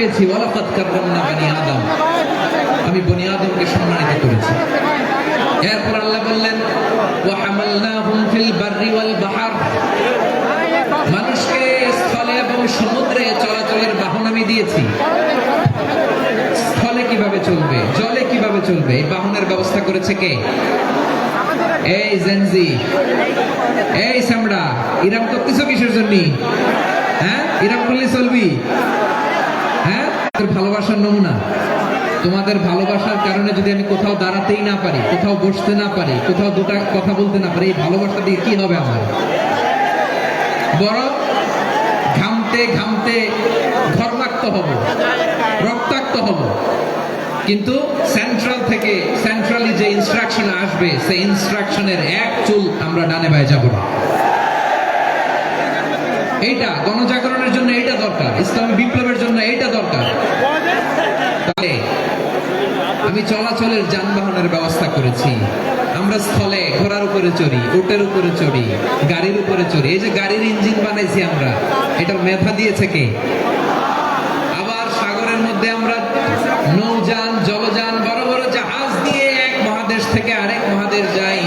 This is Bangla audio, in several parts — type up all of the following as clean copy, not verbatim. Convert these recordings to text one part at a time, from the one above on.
পেয়েছি, ওয়ালাকাদ কাররামনা বনি আদম, আমি বনি আদমকে সম্মানিত করেছি। এরপর আল্লাহ বললেন ওয়া হামালনাহুম ফিল বাররি ওয়াল বাহর, মানুষকে স্থলে এবং সমুদ্রে চলাচলের বাহন আমি দিয়েছি। স্থলে কিভাবে চলবে, জলে কিভাবে চলবে, এই বাহনের ব্যবস্থা করেছে কে? এই জেনজি, এই সামড়া, ইরাম করতেছো কিসের জন্য? হ্যাঁ, ইরাম করলে চলবি? হ্যাঁ, ভালোবাসার নমুনা। তোমাদের ভালোবাসার কারণে যদি আমি কোথাও দাঁড়াতেই না পারি, কোথাও বসতে না পারি, কোথাও দুটা কথা বলতে না পারি, এই ভালোবাসা দিয়ে কি হবে আমার? বড় ঘামতে ঘামতে ঘর্মাক্ত হব, রক্তাক্ত হব, কিন্তু সেন্ট্রাল থেকে সেন্ট্রালি যে ইনস্ট্রাকশন আসবে, সেই ইনস্ট্রাকশনের এক চুল আমরা ডানে বায়ে যাব না। এইটা গণজাগরণের জন্য এইটা দরকার, ইসলামী বিপ্লবের জন্য এইটা দরকার। আমি চলাচলের যানবাহনের ব্যবস্থা করেছি। আমরা স্থলে ঘোড়ার উপরে চড়ি, উটের উপরে চড়ি, গাড়ির উপরে চড়ি। এই যে গাড়ির ইঞ্জিন বানাইছি আমরা, এটার মেধা দিয়েছে কে? আবার সাগরের মধ্যে আমরা নৌযান, জলযান, বড় বড় জাহাজ দিয়ে এক মহাদেশ থেকে আরেক মহাদেশ যাই,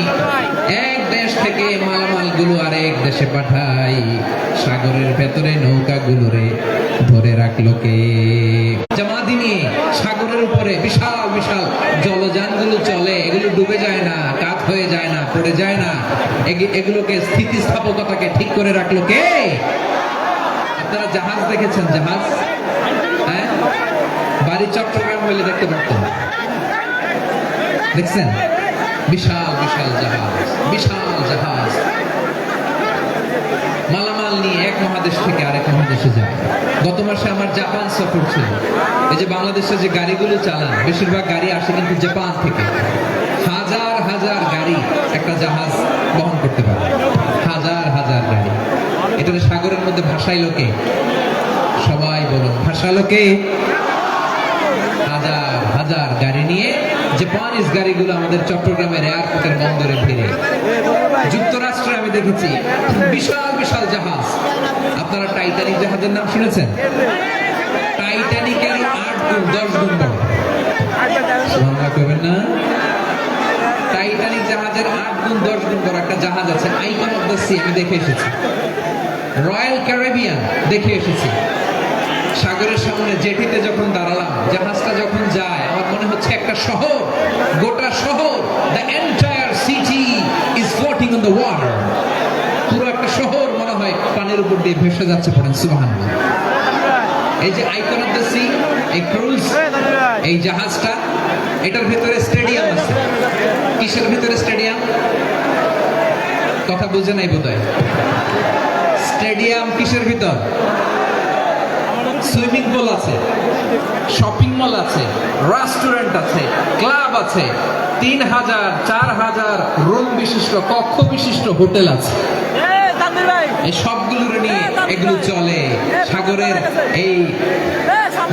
এক দেশ থেকে মালামাল গুলো আরেক দেশে পাঠাই। সাগরের ভেতরে নৌকা গুলোরে ধরে রাখলো কে? জামাদি নিয়ে সাগরের উপরে বিশাল বিশাল জলযান গুলো চলে, এগুলো ডুবে যায় না, কাত হয়ে যায় না, পড়ে যায় না, এগুলোকে স্থিতিস্থাপকতাকে ঠিক করে রাখলো কে? আপনারা জাহাজ দেখেছেন? জাহাজ, হ্যাঁ, বাড়ি চট্টগ্রাম হইলে দেখতে পারতেন, দেখছেন? বিশাল বিশাল জাহাজ, বিশাল জাহাজ মালামাল নিয়ে এক মহাদেশ থেকে আরেক মহাদেশে যায়। গত মাসে আমার জাপান সফর ছিল। এই যে বাংলাদেশে যে গাড়িগুলো চালান, বেশিরভাগ গাড়ি আসে কিন্তু জাপান থেকে। হাজার হাজার গাড়ি একটা জাহাজ বহন করতে পারে, হাজার হাজার গাড়ি। এটা সাগরের মধ্যে ভাসাইলো কে? সবাই বলুন, ভাসালো কে? হাজার হাজার গাড়ি নিয়ে জাপানিজ গাড়িগুলো আমাদের চট্টগ্রামের এয়ারপোর্টের বন্দরে ফিরে। যুক্তরাষ্ট্রে আমি দেখেছি বিশাল বিশাল জাহাজ। আপনারা টাইটানিক জাহাজের নাম শুনেছেন? টাইটানিকের 8 গুণ 10 গুণ বড়। সুবহানাল্লাহ কইবেন না? টাইটানিক জাহাজের 8 গুণ 10 গুণ বড় একটা জাহাজ আছে, আইকন অফ দ্য সি, আমি দেখে এসেছি। রয়্যাল ক্যারিবিয়ান দেখে এসেছি। সাগরের সামনে জেটিতে যখন দাঁড়ালাম, জাহাজটা যখন যায়, আমার মনে হচ্ছে একটা শহর, গোটা শহর, the entire city is floating on the water, পুরো একটা শহর মনে হয় পানির উপর দিয়ে ভেসে যাচ্ছে। পড়েন সুবহানাল্লাহ। এই যে আইকন অফ দ্য সি, এই ক্রুজ, এই জাহাজটা, এটার ভিতরে স্টেডিয়াম আছে। কিসের ভিতরে স্টেডিয়াম? কথা বুঝে নাই বোধহয়। স্টেডিয়াম কিসের ভিতর? সুইমিং পুল আছে, শপিং মল আছে, রেস্টুরেন্ট আছে, ক্লাব আছে, 3000 4000 রুম বিশিষ্ট, কক্ষ বিশিষ্ট হোটেল আছে। এই সবগুলোর নিয়ে এগুলো চলে সাগরের এই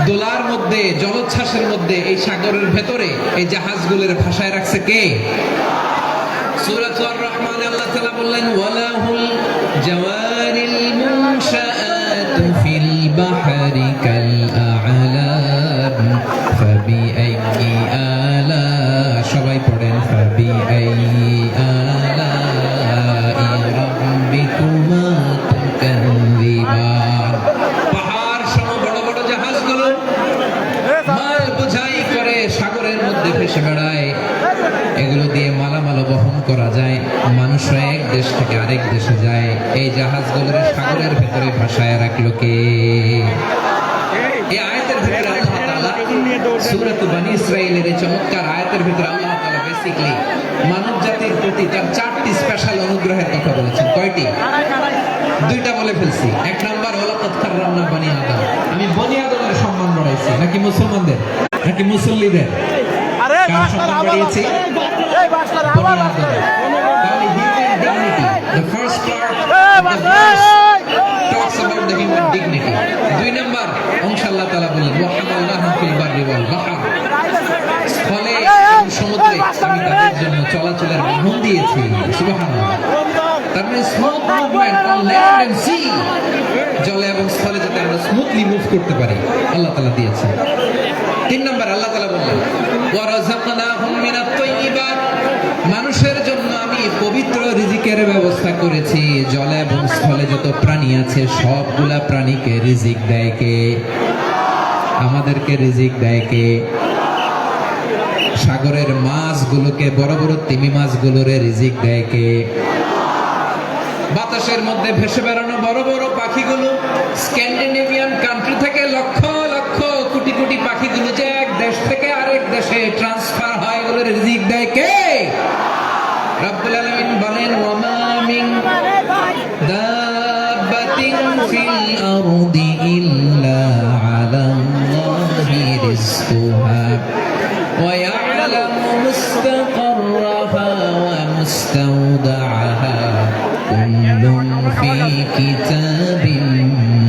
দোলার মধ্যে, জলোচ্ছ্বাসের মধ্যে, এই সাগরের ভেতরে এই জাহাজগুলোর ভাষায় রাখছে কে? সূরাতুর রহমানে আল্লাহ তাআলা বললেন ওয়ালাহুল জাওয়ারিল মুনশাআতু ফিল বাহরি কাল আ'লাম ফাবিআইয়ি আলা, সবাই পড়েন, ফাবিআইয়ি আলা'i রাব্বিকুমা তুকাযিবান। পাহাড় সম বড় বড় জাহাজগুলো মাল বোঝাই করে সাগরের মধ্যে ভেসে বেড়ায়। এগুলো দিয়ে মালামাল বহন করা যায়, মানুষ এক দেশ থেকে আরেক দেশে যায়। এই জাহাজগুলোর সাগরের ভেতরে ভাসায় রাখলো কে? এই আয়াতের ভিতরে আল্লাহ তাআলা সূরা বনী ইসরাঈলের এই চমৎকার আয়াতের ভিতরে আল্লাহ তাআলা বেসিক্যালি মানব জাতির প্রতি তার 4টি স্পেশাল অনুগ্রহের কথা বলেছেন। কয়টি? 2টা বলে ফেলছি। 1 নাম্বার ওয়ালাকাদ কাররামনা বনি আদম, আমি বনি আদমের সম্মান বাড়াইছি। নাকি মুসলমানদের, নাকি মুসল্লিদের? কার সম্মান বাড়িয়েছি? বনি আদম। তাহলে human dignity, the first part of the verse talks about the human dignity. 2 number অংশ আল্লাহ তাআলা বলেন ওয়া হামালনাহুম ফিল বাররি ওয়াল বাহর, স্থলে এবং সমুদ্রে আমি তাদের জন্য চলাচলের বাহন দিয়েছি। সুবহানাল্লাহ। তার আপনি smooth movement on land and sea, জলে এবং স্থলে যাতে আমরা স্মুথলি মুভ করতে পারি আল্লাহ তাআলা দিয়েছেন। 3 নম্বর আল্লাহ তাআলা বললেন ওয়া রাযাকনাহুম মিনাত তাইয়্যিবাত, মানুষের জন্য আমি পবিত্র রিজিকের ব্যবস্থা করেছি। জলে এবং স্থলে যত প্রাণী আছে সবগুলা প্রাণীকে রিজিক দেয় কে? আমাদেরকে রিজিক দেয় কে? সাগরের মাছগুলোকে, বড় বড় তিমি মাছগুলোরে রিজিক দেয় কে? বাতাসের মধ্যে ভেসে বেড়ানো বড় বড় পাখিগুলো, স্ক্যান্ডিনেভিয়ান কান্ট্রি থেকে লক্ষ লক্ষ কোটি কোটি পাখিগুলো যে এক দেশ থেকে আরেক দেশে ট্রান্সফার হয়, এগুলোর রিজিক দেয় কে? রব্বুল আলামিন বলেন ওয়া মা মিন দাব্বাতিন ফিল আরদি ইল্লা আলাল্লাহি রিজকুহা ওয়া ইয়ালামু মুস্তাকাররাহা ওয়া মুস্তাওদাআহা কুল্লুন ফি কিতাবিন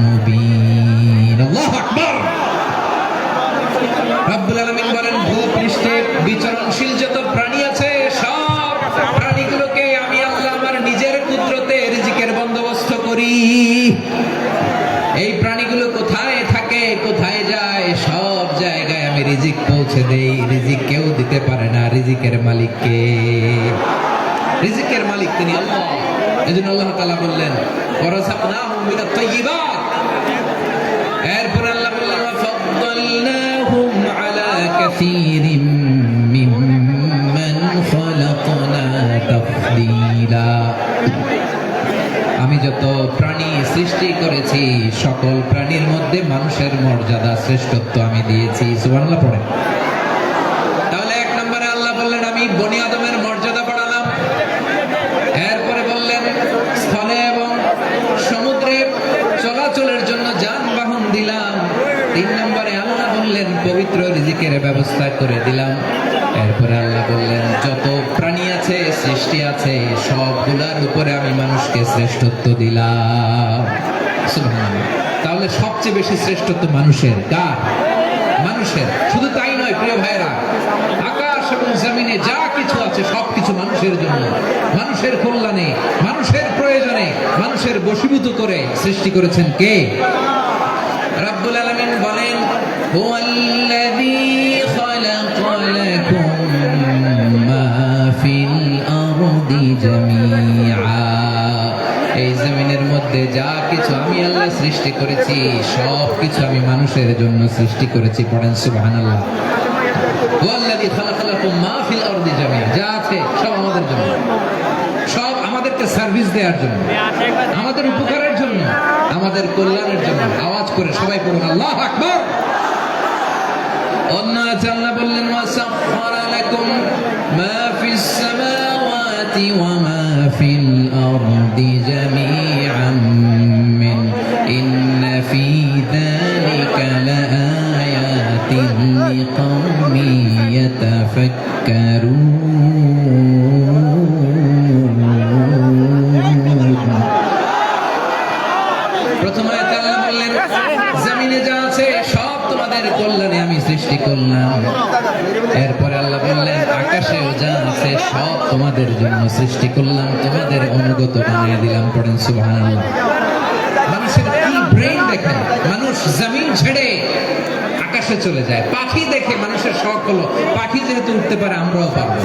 মুবিন। আল্লাহু আকবার। রব্বুল আলামিন বলেন ভূপৃষ্ঠে বিচরণশীল যত প্রাণী আছে সব প্রাণীগুলোকে আমি আল্লাহ আমার নিজের কুদরতে রিজিকের বন্দোবস্ত করি। এই প্রাণীগুলো কোথায় থাকে, কোথায় যায়, সব জায়গায় আমি রিজিক পৌঁছে দেই। রিজিক কেউ দিতে পারে না, রিজিকের মালিক কে? রিজিকের মালিক তিনি আল্লাহ। এজন্য আল্লাহ তাআলা বললেন ওয়া রাযাকনাহুম মিনাত তাইয়্যিবাত। এরপর আল্লাহ বললেন ওয়া ফাদ্দালনাহুম আলা কাসীরিম মিম্মান খালাকনা তাফদীলা। আমি যত প্রাণী সৃষ্টি করেছি সকল প্রাণীর মধ্যে মানুষের মর্যাদা শ্রেষ্ঠত্ব আমি দিয়েছি। সুবহানাল্লাহ পড়েন। তাহলে 1 নম্বরে আল্লাহ বললেন আমি বনি আদমের মর্যাদা বাড়ালাম। এরপরে বললেন স্থলে এবং সমুদ্রে চলাচলের জন্য যানবাহন দিলাম। 3 নম্বরে আল্লাহ বললেন পবিত্র রিজিকের ব্যবস্থা করে দিলাম। এরপরে আল্লাহ বললেন যত প্রাণী আছে, সৃষ্টি আছে, সবগুলার উপরে আমি মানুষকে শ্রেষ্ঠত্ব দিলাম। সুবহানাল্লাহ। তাহলে সবচেয়ে বেশি শ্রেষ্ঠত্ব মানুষের। কার? মানুষের। শুধু তাই নয় প্রিয় ভাইরা, আকাশ এবং জমিনে যা কিছু আছে সবকিছু মানুষের জন্য, মানুষের কল্যাণে, মানুষের প্রয়োজনে, মানুষের বশীভূত করে সৃষ্টি করেছেন কে? রব্বুল আলামিন বলেন হুয়াল্লাযী খালাকা লাকুম মা ফিল আরদি জামিআ। এই জমিনের মধ্যে যা কিছু আমি আল্লাহ সৃষ্টি করেছি সব কিছু আমি মানুষের জন্য সৃষ্টি করেছি। পড়েন সুবহানাল্লাহ। হুয়াল্লাযী খালাকা লাকুম মা ফিল আরদি জামিআ। যা আছে সব আমাদের জন্য, সব আমাদেরকে সার্ভিস দেওয়ার জন্য, আমাদের উপকারের জন্য, আমাদের কল্যাণের জন্য। আওয়াজ করে সবাই পড়ুন আল্লাহু আকবার। অন্য আল্লাহ বললেন ওয়াসাখখারা লাকুম মা ফিস সামাওয়াতি ওয়া মা ফিল আরদি জামিআন মিন ইন্না ফি যালিকা লাআয়াতিন লিকাওমিন ইয়াতাফাক্কারুন। প্রথম আয়াতে আল্লাহ বললেন জমিনে যা আছে সব তোমাদের কল্যাণে আমি সৃষ্টি করলাম। এরপরে আল্লাহ বললেন আকাশেও যা আছে সব তোমাদের জন্য সৃষ্টি করলাম, তোমাদের অনুগত বানিয়ে দিলাম। পড়েন সুবহানাল্লাহ। মানুষের কি ব্রেইন দেখেন, মানুষ জমিন ছেড়ে আকাশে চলে যায়। পাখি দেখে মানুষের শখ হলো পাখি যেহেতু উঠতে পারে আমরাও পারবো।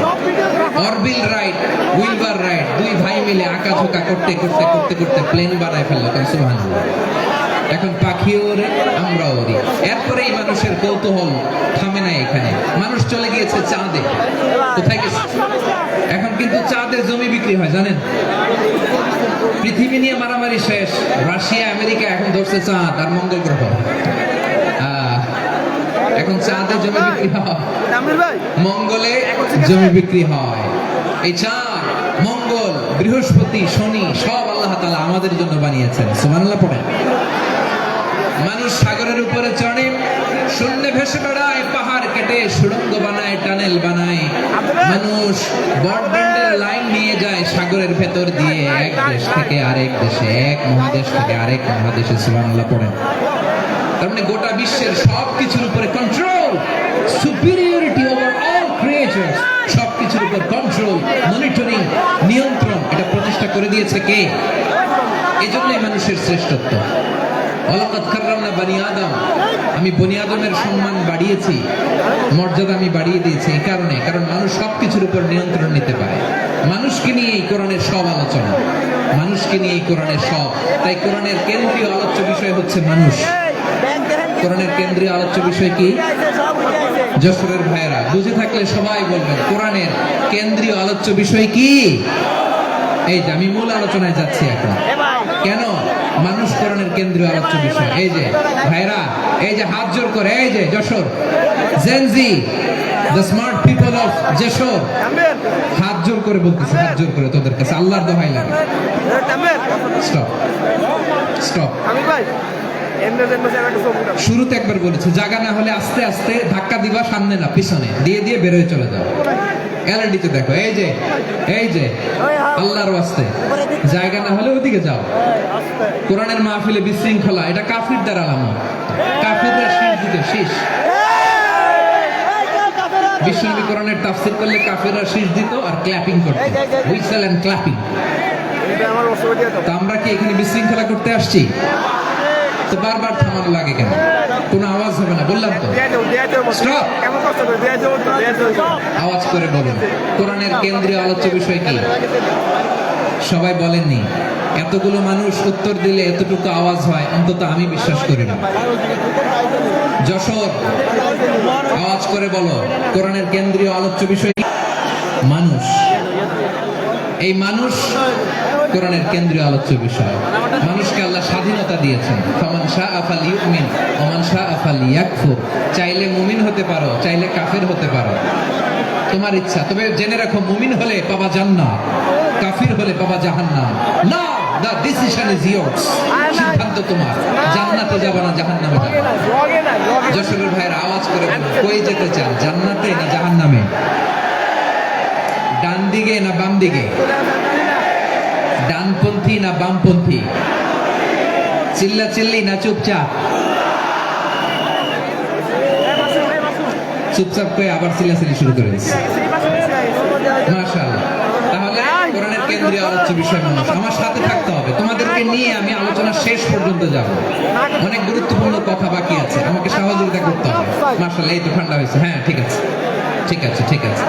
অরবিল রাইট, উইলবার রাইট, 2 ভাই মিলে আঁকা ঝোঁকা করতে করতে করতে করতে প্লেন বানায় ফেললো। সুবহানাল্লাহ। এখন পাখিও ওরে, আমরাও ওরি। এরপরেই মানুষের কৌতূহল থামে না এখানে। মানুষ চলে গিয়েছে চাঁদে। কোথায় গেছে? এখন কিন্তু চাঁদে জমি বিক্রি হয় জানেন। পৃথিবী নিয়ে মারামারি শেষ। রাশিয়া আমেরিকা এখন ধরছে চাঁদ আর মঙ্গল গ্রহ। এখন চাঁদে জমি বিক্রি হয়, মঙ্গলে জমি বিক্রি হয়। এই চাঁদ, মঙ্গল, বৃহস্পতি, শনি সব আল্লাহ তাআলা আমাদের জন্য বানিয়েছেন। সুবহানাল্লাহ পড়েন। মানুষ সাগরের উপরে চড়ে, শূন্যে ভেসে বেড়ায়, পাহাড় কেটে সুড়ঙ্গ বানায়, টানেল বানায়। মানুষ ব্রডব্যান্ডের লাইন নিয়ে যায় সাগরের ভেতর দিয়ে এক দেশ থেকে আরেক দেশে, এক মহাদেশ থেকে আরেক মহাদেশে। সুবহানাল্লাহ পড়েন। তার মানে গোটা বিশ্বের সবকিছুর উপরে control, superiority over all creatures, সবকিছুর উপর কন্ট্রোল, মনিটরিং, নিয়ন্ত্রণ এটা প্রতিষ্ঠা করে দিয়েছে কে? এই জন্যই মানুষের শ্রেষ্ঠত্ব। ওয়ালাকাদ কাররামনা বানি আদম, আমি বনি আদমের সম্মান বাড়িয়েছি, মর্যাদা আমি বাড়িয়ে দিয়েছি এই কারণে, কারণ মানুষ সবকিছুর উপর নিয়ন্ত্রণ নিতে পারে। মানুষকে নিয়ে এই কোরআনের সব আলোচনা, মানুষকে নিয়ে এই কোরআনের সব। তাই কোরআনের কেন্দ্রীয় আলোচ্য বিষয় হচ্ছে মানুষ। কোরআনের কেন্দ্রীয় আলোচ্য বিষয় কি? যশোরের ভাইয়েরা বুঝে থাকলে সবাই বলবেন কোরআনের কেন্দ্রীয় আলোচ্য বিষয় কি? এই যে আমি মূল আলোচনায় যাচ্ছি এখন। কেন মানুষ কোরআনের কেন্দ্রীয় আলোচ্য বিষয়? এই যে ভাইরা, এই যে হাত জোর করে, এই যে Jessore Gen Z, the smart people of Jessore, হাত জোর করে বলতেছে, হাত জোর করে তোদের কাছে আল্লাহর দোহাই লাগে। Stop stop. শুরুতে একবার বলেছে জায়গা না হলে আস্তে আস্তে ধাক্কা দিবা, সামনে না পিছনে দিয়ে দিয়ে বেরোয় চলে যাও। এলইডিতে দেখো, এই যে এই যে আল্লাহর ওয়াস্তে জায়গা না হলে ওদিকে যাও। কোরআনের মাহফিলে বিশৃঙ্খলা, এটা কাফিরদের আলামত। কাফিররা শীষ দিত, শীষ। বিশ্বনবী কোরআনের তাফসীর করলে কাফিররা শীষ দিত আর ক্ল্যাপিং করত, হুইসেল এন্ড ক্ল্যাপিং। তো আমরা কি এখানে বিশৃঙ্খলা করতে আসছি? তো বারবার থামানো লাগে কেন? কোনো আওয়াজ হবে না, বললাম তো। স্টপ। আওয়াজ করে বলুন কোরআনের কেন্দ্রীয় আলোচ্য বিষয় কি? সবাই বলেননি। এতগুলো মানুষ উত্তর দিলে এতটুকু আওয়াজ হয়, অন্তত আমি বিশ্বাস করি না। যশোর, আওয়াজ করে বলো কোরআনের কেন্দ্রীয় আলোচ্য বিষয় কি? মানুষ। এই মানুষ কোরআনের কেন্দ্রীয় আলোচ্য বিষয়। মানুষকে আল্লাহ স্বাধীনতা দিয়েছেন। ফামান শাআ ফালিউমিন ওয়া মান শাআ ফালিয়াকফুর। চাইলে মুমিন হতে পারো, চাইলে কাফের হতে পারো, তোমার ইচ্ছা। তবে জেনে রাখো, মুমিন হলে পাবা জান্নাত, কাফির হলে পাবা জাহান্নাম। নাও দ্য ডিসিশন ইজ ইয়ার্স। সিদ্ধান্ত তোমার, জান্নাতে যাবে না জাহান্নামে যাবে। যশোরের ভাইয়ের আওয়াজ করে কই যেতে চান, জান্নাতে না জাহান্নামে? ডান দিকে না বাম দিকে? ডানপন্থী না বামপন্থী? চিল্লা চিল্লি না চুপচাপ? চুপচাপ করে আবার চিল্লাচিল্লি শুরু করে দিচ্ছে। মাশাআল্লাহ। তাহলে কোরআনের কেন্দ্রীয় আলোচ্য বিষয় মানুষ। আমার সাথে থাকতে হবে, তোমাদেরকে নিয়ে আমি আলোচনা শেষ পর্যন্ত যাব। অনেক গুরুত্বপূর্ণ কথা বাকি আছে, আমাকে সহযোগিতা করতে হবে। মাশাআল্লাহ, এই তো ঠান্ডা হয়েছে। হ্যাঁ ঠিক আছে, ঠিক আছে, ঠিক আছে।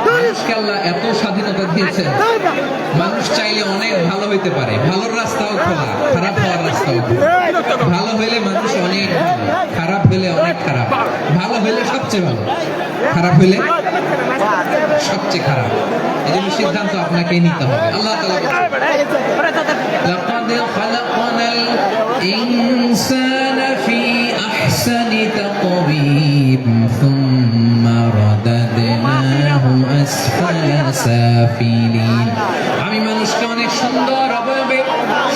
মানুষকে আল্লাহ এত স্বাধীনতা দিয়েছেন, মানুষ চাইলে অনেক ভালো হইতে পারে। ভালোর রাস্তাও খোলা, খারাপ হওয়ার রাস্তাও খোলা। ভালো হইলে মানুষ অনেক ভালো, খারাপ হইলে অনেক খারাপ। ভালো হইলে সবচেয়ে ভালো, খারাপ হইলে সবচেয়ে খারাপ। এই জন্য সিদ্ধান্ত আপনাকেই নিতে হবে। আল্লাহ তাআলা লাকাদ খালাকনাল ইনসানা ফি আহসানি তাকওয়িম সুম্মা রাদাদনাহু আসফালা সাফিলিন। আমি মানুষকে অনেক সুন্দর অবয়বে,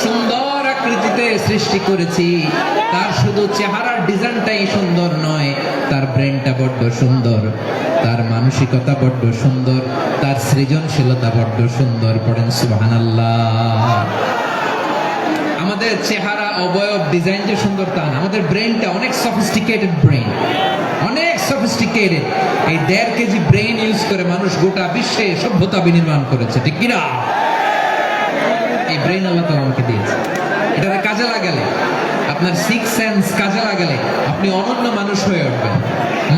সুন্দর আকৃতিতে সৃষ্টি করেছি। তার শুধু চেহারার ডিজাইনটাই সুন্দর নয়, তার ব্রেনটা বড্ড সুন্দর, তার মানসিকতা বড্ড সুন্দর, তার সৃজনশীলতা বড্ড সুন্দর। পড়েন সুবহানাল্লাহ। আমাদের চেহারা, অবয়ব, ডিজাইন যে সুন্দর তা না, আমাদের ব্রেনটা অনেক সফিস্টিকেটেড ব্রেন, অনেক সফিস্টিকেটেড। এই 1.5 কেজি ব্রেন ইউজ করে মানুষ গোটা বিশ্বে সভ্যতা বিনির্মাণ করেছে, ঠিক কিনা? এই ব্রেন আল্লাহ তাআলা আমাকে দিয়েছে। এটাকে কাজে লাগালে, আপনার সিক্স সেন্স কাজে লাগালে আপনি অনন্য মানুষ হয়ে উঠবেন,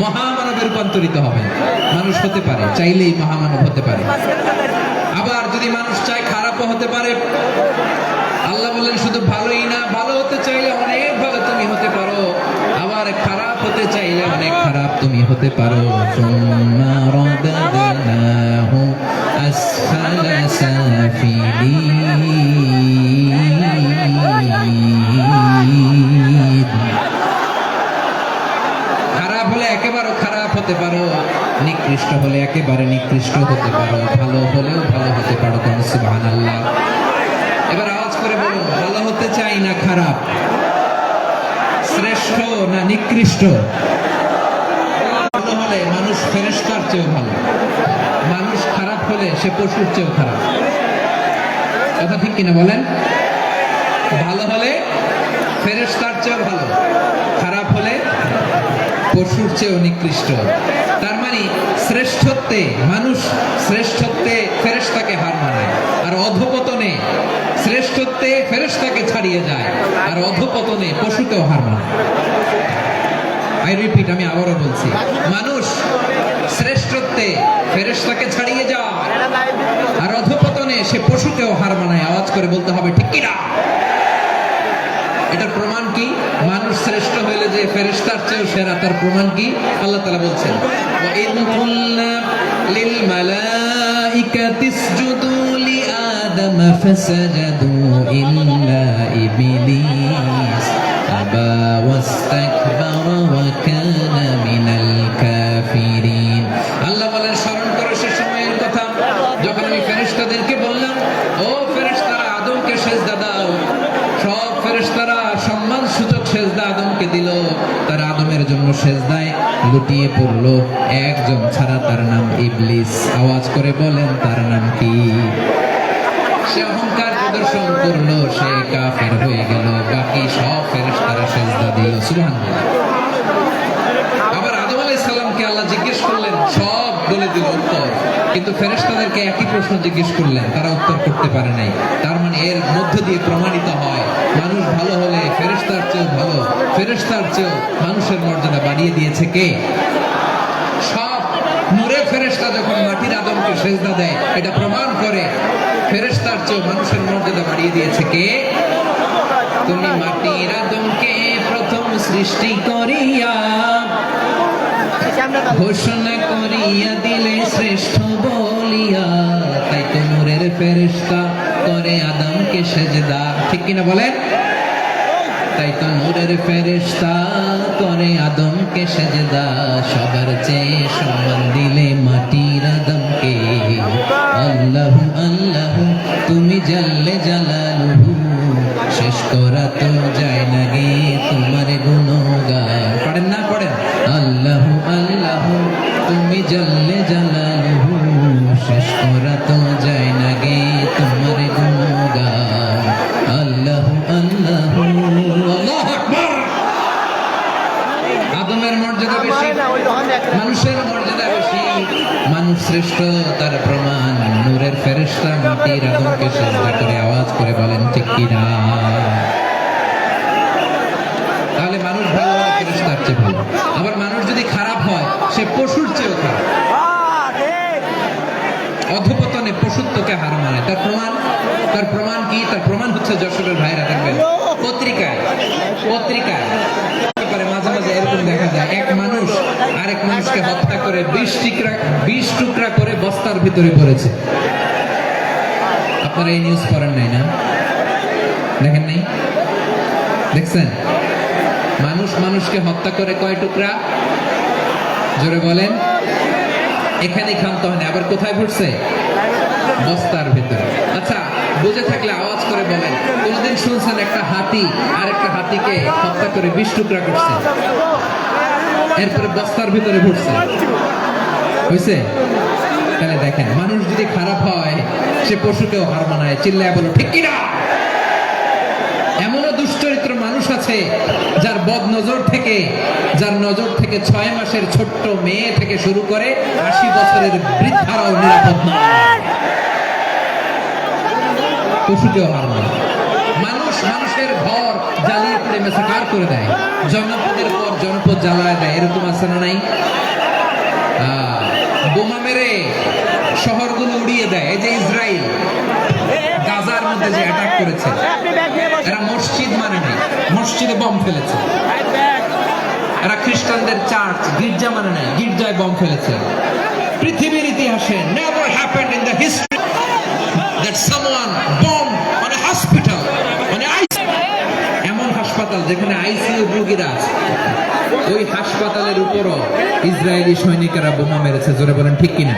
মহামানবে রূপান্তরিত হবেন। মানুষ হতে পারে, চাইলেই মহামানব হতে পারে। আবার যদি মানুষ চায় খারাপও হতে পারে। আল্লাহ বলেন শুধু ভালোই না, ভালো হতে চাইলে অনেক ভালো তুমি হতে পারো, আবার খারাপ হতে চাইলে অনেক খারাপ তুমি হতে পারো। সুম্মা রাদাদনাহু আসফালা সাফিলিন। খারাপ হলে একেবারে খারাপ হতে পারো, নিকৃষ্ট হলে একেবারে নিকৃষ্ট হতে পারো, ভালো হলেও ভালো হতে পারো। সুবহানাল্লাহ। এবার আওয়াজ করে বলুন, ভালো হতে চাই না খারাপ? শ্রেষ্ঠ না নিকৃষ্ট? ভালো হলে মানুষ ফেরেশতার চেয়েও ভালো, মানুষ খারাপ হলে সে পশুর চেয়েও খারাপ। কথা ঠিক কিনা বলেন? ভালো হলে ফেরেশতার চেয়েও ভালো, খারাপ হলে পশুর চেয়েও নিকৃষ্ট। তার মানে শ্রেষ্ঠত্বে মানুষ, শ্রেষ্ঠত্বে ফেরেশতাকে হার মানায়, আর অধপতনে শ্রেষ্ঠত্বে ফেরেশতাকে ছাড়িয়ে যায়, আর অধপতনে পশুতেও হার মানায়। আই রিপিট, আমি আবারও বলছি, মানুষ শ্রেষ্ঠত্বে ফেরেশতাকে ছাড়িয়ে যায়, আর অধপতনে সে পশুকেও হার মানায়। আওয়াজ করে বলতে হবে ঠিক কি না? এটার প্রমাণ কি? মানুষ শ্রেষ্ঠ হইলে যে ফেরেশতার চেয়েও সেরা, তার প্রমাণ কি? আল্লাহ তাআলা বলছেন, ওয়া ইয কুলনা লিল মালাইকাতি ইসজুদু লিআদম ফাসাজাদু ইল্লা ইবলিস আবা ওয়াস্তাকবারা ওয়া কানা মিনাল কাফিরিন। আল্লাহ বলেন, স্মরণ করো সে সময়ের কথা যখন আমি ফেরেশতাদেরকে বললাম, ও ফেরেশতারা আদমকে সিজদা দাও। সব ফেরেশতারা সম্মান সূচক সিজদা আদমকে দিল, তারা আদমের জন্য সিজদায় লুটিয়ে পড়ল, একজন ছাড়া, তার নাম ইবলিস। আওয়াজ করে বলেন তার নাম কি? সে অহংকার প্রদর্শন করলো, সে কাফের হয়ে গেল, বাকি সব ফেরেশতারা সিজদা দিল। সুবহানাল্লাহ। আবার আদম আলাইহিস সালামকে আল্লাহ জিজ্ঞেস করলেন, সব বলে দিল উত্তর, কিন্তু ফেরেশতাদেরকে একই প্রশ্ন জিজ্ঞেস করলেন, তারা উত্তর করতে পারে নাই। তার মানে এর মধ্য দিয়ে প্রমাণিত হয়, মানুষ ভালো হলে ফেরেশতার চেয়েও ভালো, ফেরেশতার চেয়েও মানুষের মর্যাদা বাড়িয়ে দিয়েছে কে? সব নূরের ফেরেশতা যখন মাটির আদমকে সিজদা দেয়, এটা প্রমাণ করে ফেরেশতার চেয়েও মানুষের মর্যাদা বাড়িয়ে দিয়েছে কে? তুমি মাটির আদমকে প্রথম সৃষ্টি করিয়া ঘোষণা করিয়া দিলে শ্রেষ্ঠ বলিয়া, তাই তো নূরের ফেরেশতা করে আদমকে সিজদা। ঠিক কিনা বলেন? তাই তো নূরের ফেরেশতা করে আদমকে সিজদা, সবার চেয়ে সম্মান দিলে মাটির আদমকে। আল্লাহু আল্লাহু তুমি জাল্লে জালালুহু, শেষ করা তো যায় না গে তোমার গুণগান। পড়েন না? পড়েন। আল্লাহু আল্লাহু তুমি জাল্লে জালালুহু, শেষ করা তো যায় না গে তোমার গুণগান। আল্লাহু আল্লাহু। আল্লাহু আকবার। আদমের মর্যাদা বেশি, মানুষের মর্যাদা বেশি, মানুষ শ্রেষ্ঠ, তার প্রমাণ নূরের ফেরেশতা মাটির আদমকে সিজদা করে। আওয়াজ করে বলেন ঠিক কি না? তাহলে মানুষ ভালো হয় ফেরেশতার চেয়ে ভালো। আবার মানুষ যদি খারাপ হয়, সে পশুর চেয়েও খারাপ। অধপতনে পশুত্বকে হার মানায়। তার প্রমাণ? তার প্রমাণ কি? তার প্রমাণ হচ্ছে, যশোরের ভাইরা দেখবেন পত্রিকায় মাঝে মাঝে এরকম দেখা যায়, এক মানুষ আরেক মানুষকে হত্যা করে 20 টুকরা করে বস্তার ভিতরে পড়েছে। আপনারা এই নিউজ পড়েন নাই না? দেখেন নাই? দেখছেন? মানুষ মানুষকে হত্যা করে কয় টুকরা? জোরে বলেন। এখানেই ক্ষান্ত হয় না, আবার কোথায় পড়ছে? বস্তার ভিতরে। আচ্ছা, বুঝে থাকলে আওয়াজ করে বলেন, কোনদিন শুনছেন একটা হাতি আর একটা হাতিকে হত্যা করে 20 টুকরা করছে, এরপরে বস্তার ভিতরে ভরছে? হয়েছে? তাহলে দেখেন, মানুষ যদি খারাপ হয়, সে পশুকেও হার মানায়। চিল্লায় বলো ঠিক কিনা? এমনও দুশ্চরিত্র মানুষ আছে, যার নজর থেকে 6 মাসের ছোট্ট মেয়ে থেকে শুরু করে 80 বছরের বৃদ্ধারাও নিরাপদ নয়। পশুকেও হার মানায়। মানুষ মানুষের ঘর জ্বালিয়ে পুড়ে মেসাকার করে দেয়, জনপদের পর জনপদ জ্বালায় দেয়। এরকম আছে না নাই? বোমা মেরে শহরগুলো উড়িয়ে দেয়। এই যে ইসরায়েল গাজার মধ্যে যে অ্যাটাক করেছে, এরা মসজিদ মানে নাই, মসজিদে বম ফেলেছে। এরা খ্রিস্টানদের চার্চ, গির্জা মানে নাই, গির্জায় বম ফেলেছে। পৃথিবীর ইতিহাসে never happened in the history that someone bombed on a hospital, on a ICU. এমন হাসপাতাল যেখানে আইসিইউ রোগীরা আছে, ওই হাসপাতালের উপরও ইসরায়েলি সৈনিকেরা বোমা মেরেছে। জোরে বলেন ঠিক কিনা?